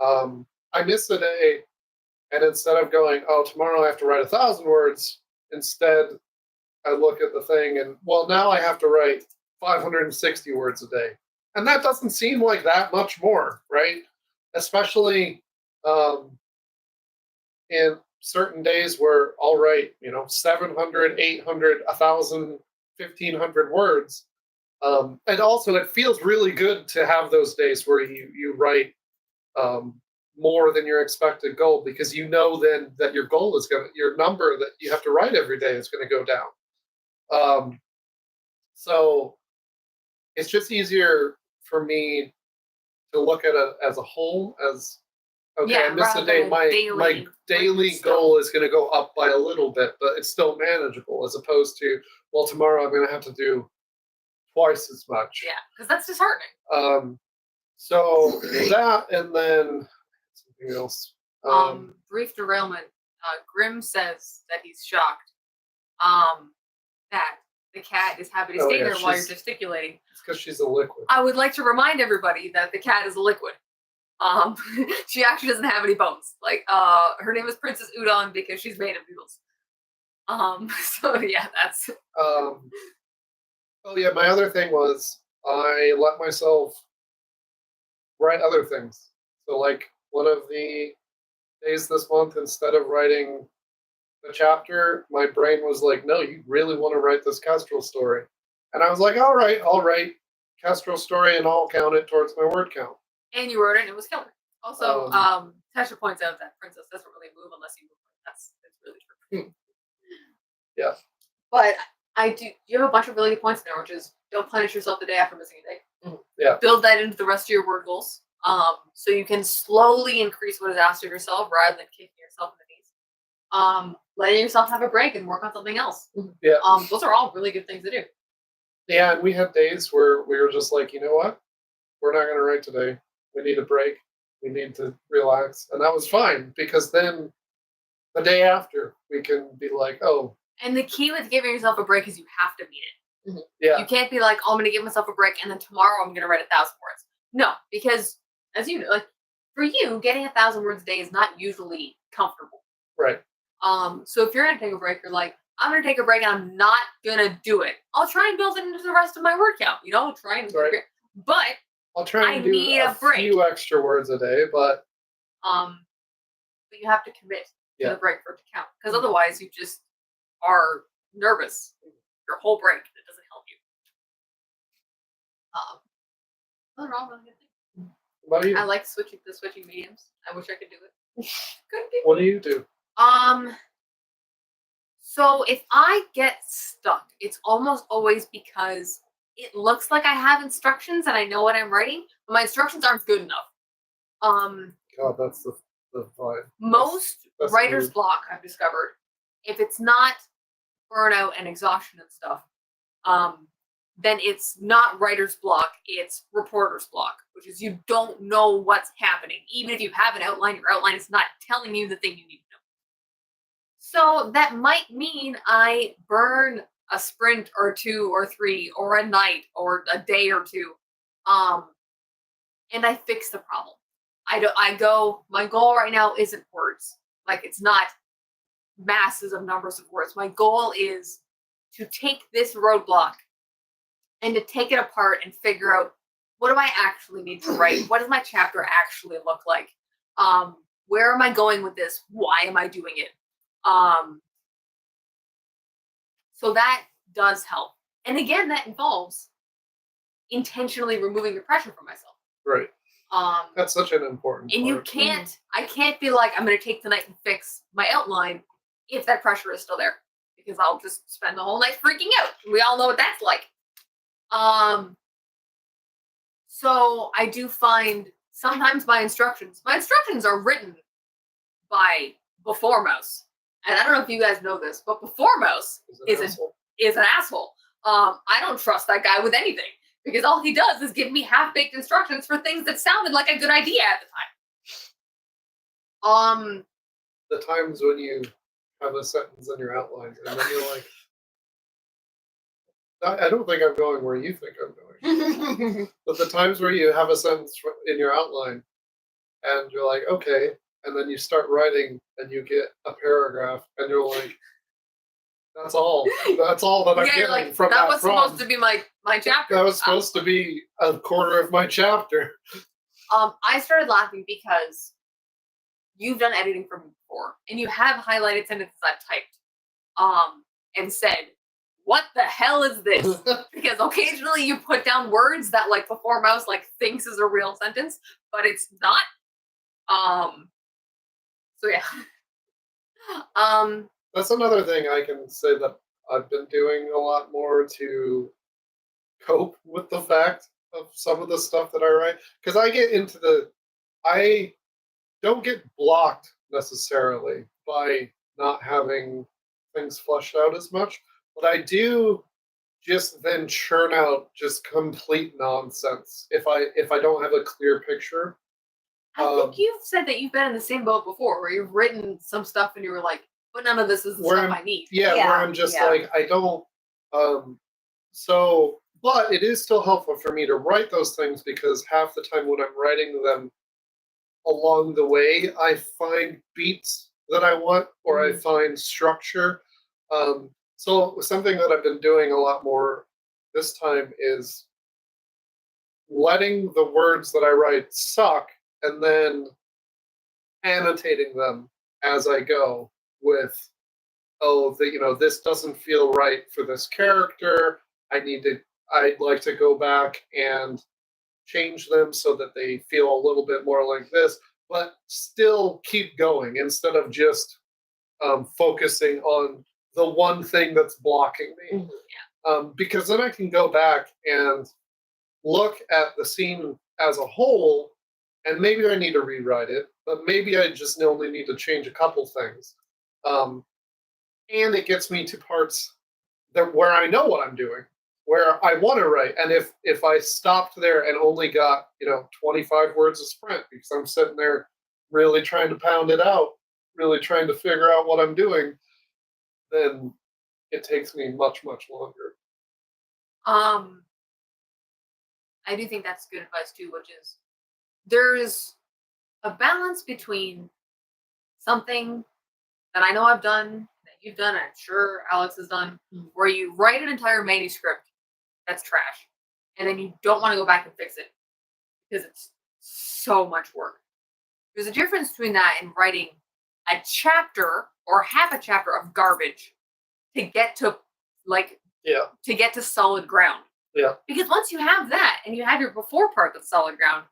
I missed a day, and instead of going, oh, tomorrow I have to write 1,000 words, instead I look at the thing and, well, now I have to write 560 words a day. And that doesn't seem like that much more, right? Especially in certain days where I'll write, 700, 800, 1,000, 1,500 words. And also it feels really good to have those days where you write more than your expected goal, because you know then that your number that you have to write every day is going to go down. So it's just easier for me to look at it as a whole, as, okay, I missed a day. My daily goal is going to go up by a little bit, but it's still manageable, as opposed to, well, tomorrow I'm going to have to do twice as much. Yeah, because that's disheartening. So that, and then something else. Brief derailment. Grim says that he's shocked that the cat is happy to stay there while you're gesticulating. It's because she's a liquid. I would like to remind everybody that the cat is a liquid. She actually doesn't have any bones. Like, her name is Princess Udon because she's made of noodles. So yeah, that's. Oh yeah, my other thing was I let myself write other things. So, like, one of the days this month, instead of writing the chapter, my brain was like, no, you really want to write this Kestrel story. And I was like, all right, I'll write Kestrel story and I'll count it towards my word count. And you wrote it and it was killer. Also, Tasha points out that Princess doesn't really move unless you move. That's really true. Yeah. But you have a bunch of really good points there, which is don't punish yourself the day after missing a day. Yeah. Build that into the rest of your word goals. So you can slowly increase what is asked of yourself rather than kicking yourself in the knees. Letting yourself have a break and work on something else. Yeah. Those are all really good things to do. Yeah, and we had days where we were just like, you know what? We're not going to write today. We need a break. We need to relax. And that was fine, because then the day after we can be like, oh, And the key with giving yourself a break is you have to mean it. Yeah. You can't be like, oh, I'm going to give myself a break and then tomorrow I'm going to write 1,000 words. No, because as you know, like for you, getting 1,000 words a day is not usually comfortable. Right. So if you're going to take a break, you're like, I'm going to take a break and I'm not going to do it. I'll try and build it into the rest of my word count, try and Right. But I'll try and do need a a break. few extra words a day, but you have to commit to the break for it to count. Because otherwise you just are nervous your whole break. It doesn't help you. Nothing wrong with it. what do you? I like switching mediums. I wish I could do it. Couldn't do What do you do? So if I get stuck, it's almost always because it looks like I have instructions and I know what I'm writing, but my instructions aren't good enough. God, that's the vibe. Most That's writer's weird. block, I've discovered, if it's not burnout and exhaustion and stuff, then it's not writer's block, it's reporter's block, which is you don't know what's happening. Even if you have an outline, your outline is not telling you the thing you need to know. So that might mean I burn a sprint or 2 or 3 or a night or a day or 2, and I fix the problem. My goal right now isn't words. Like, it's not masses of numbers of words. My goal is to take this roadblock and to take it apart and figure out, what do I actually need to write? What does my chapter actually look like? Where am I going with this? Why am I doing it? So that does help. And again, that involves intentionally removing the pressure from myself. Right. That's such an important and part. I can't be like, I'm going to take the night and fix my outline if that pressure is still there, because I'll just spend the whole night freaking out. We all know what that's like. So I do find sometimes my instructions are written by Before Mouse. And I don't know if you guys know this, but Before Mouse is an asshole. I don't trust that guy with anything, because all he does is give me half-baked instructions for things that sounded like a good idea at the time. The times when you have a sentence in your outline and then you're like, I don't think I'm going where you think I'm going. But the times where you have a sentence in your outline and you're like, okay, and then you start writing and you get a paragraph and you're like, that's all that I'm getting like, from that that was prompt. supposed to be my chapter. That was supposed to be a quarter of my chapter. I started laughing because you've done editing for me before, and you have highlighted sentences I've typed, and said, "What the hell is this?" Because occasionally you put down words that, like, Before Mouse thinks is a real sentence, but it's not. So yeah. That's another thing I can say that I've been doing a lot more to cope with the fact of some of the stuff that I write. Because I don't get blocked necessarily by not having things fleshed out as much, but I do just then churn out just complete nonsense if I don't have a clear picture. I think you've said that you've been in the same boat before, where you've written some stuff and you were like, but none of this is the stuff I need. Yeah, where I'm just like, I don't. But it is still helpful for me to write those things, because half the time when I'm writing them along the way, I find beats that I want, or I find structure. So something that I've been doing a lot more this time is letting the words that I write suck and then annotating them as I go with, this doesn't feel right for this character. I'd like to go back and change them so that they feel a little bit more like this, but still keep going instead of just focusing on the one thing that's blocking me. Because then I can go back and look at the scene as a whole, and maybe I need to rewrite it, but maybe I just only need to change a couple things. And it gets me to parts where I know what I'm doing, where I want to write. And if I stopped there and only got 25 words a sprint, because I'm sitting there really trying to pound it out, really trying to figure out what I'm doing, then it takes me much longer. I do think that's good advice too, which is there's a balance between something that I know I've done, that you've done, and I'm sure Alex has done, where you write an entire manuscript that's trash, and then you don't want to go back and fix it because it's so much work. There's a difference between that and writing a chapter or half a chapter of garbage to get to to get to solid ground. Yeah. Because once you have that and you have your before part that's solid ground,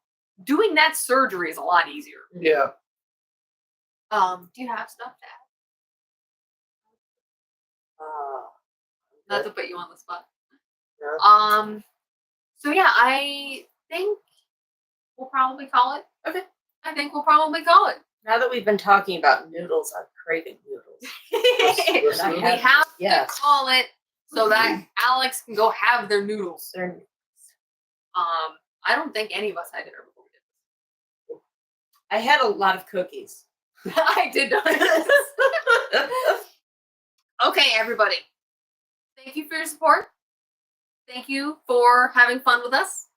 doing that surgery is a lot easier. Yeah. Do you have stuff to add? Not to put you on the spot. Yeah. So yeah, I think we'll probably call it. Okay. I think we'll probably call it. Now that we've been talking about noodles, I'm craving noodles. This We noodle? have Yes. to call it so that Alex can go have their noodles. I don't think any of us had dinner before we did I had a lot of cookies. this. I did not. Okay, everybody. Thank you for your support. Thank you for having fun with us.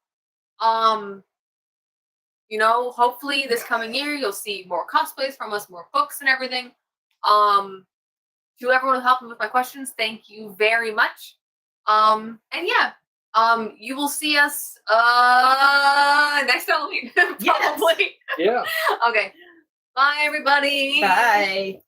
Hopefully this coming year you'll see more cosplays from us, more books and everything. To everyone who helped me with my questions, thank you very much. And yeah, you will see us next Halloween. Probably. Yes. Yeah. Okay. Bye everybody. Bye.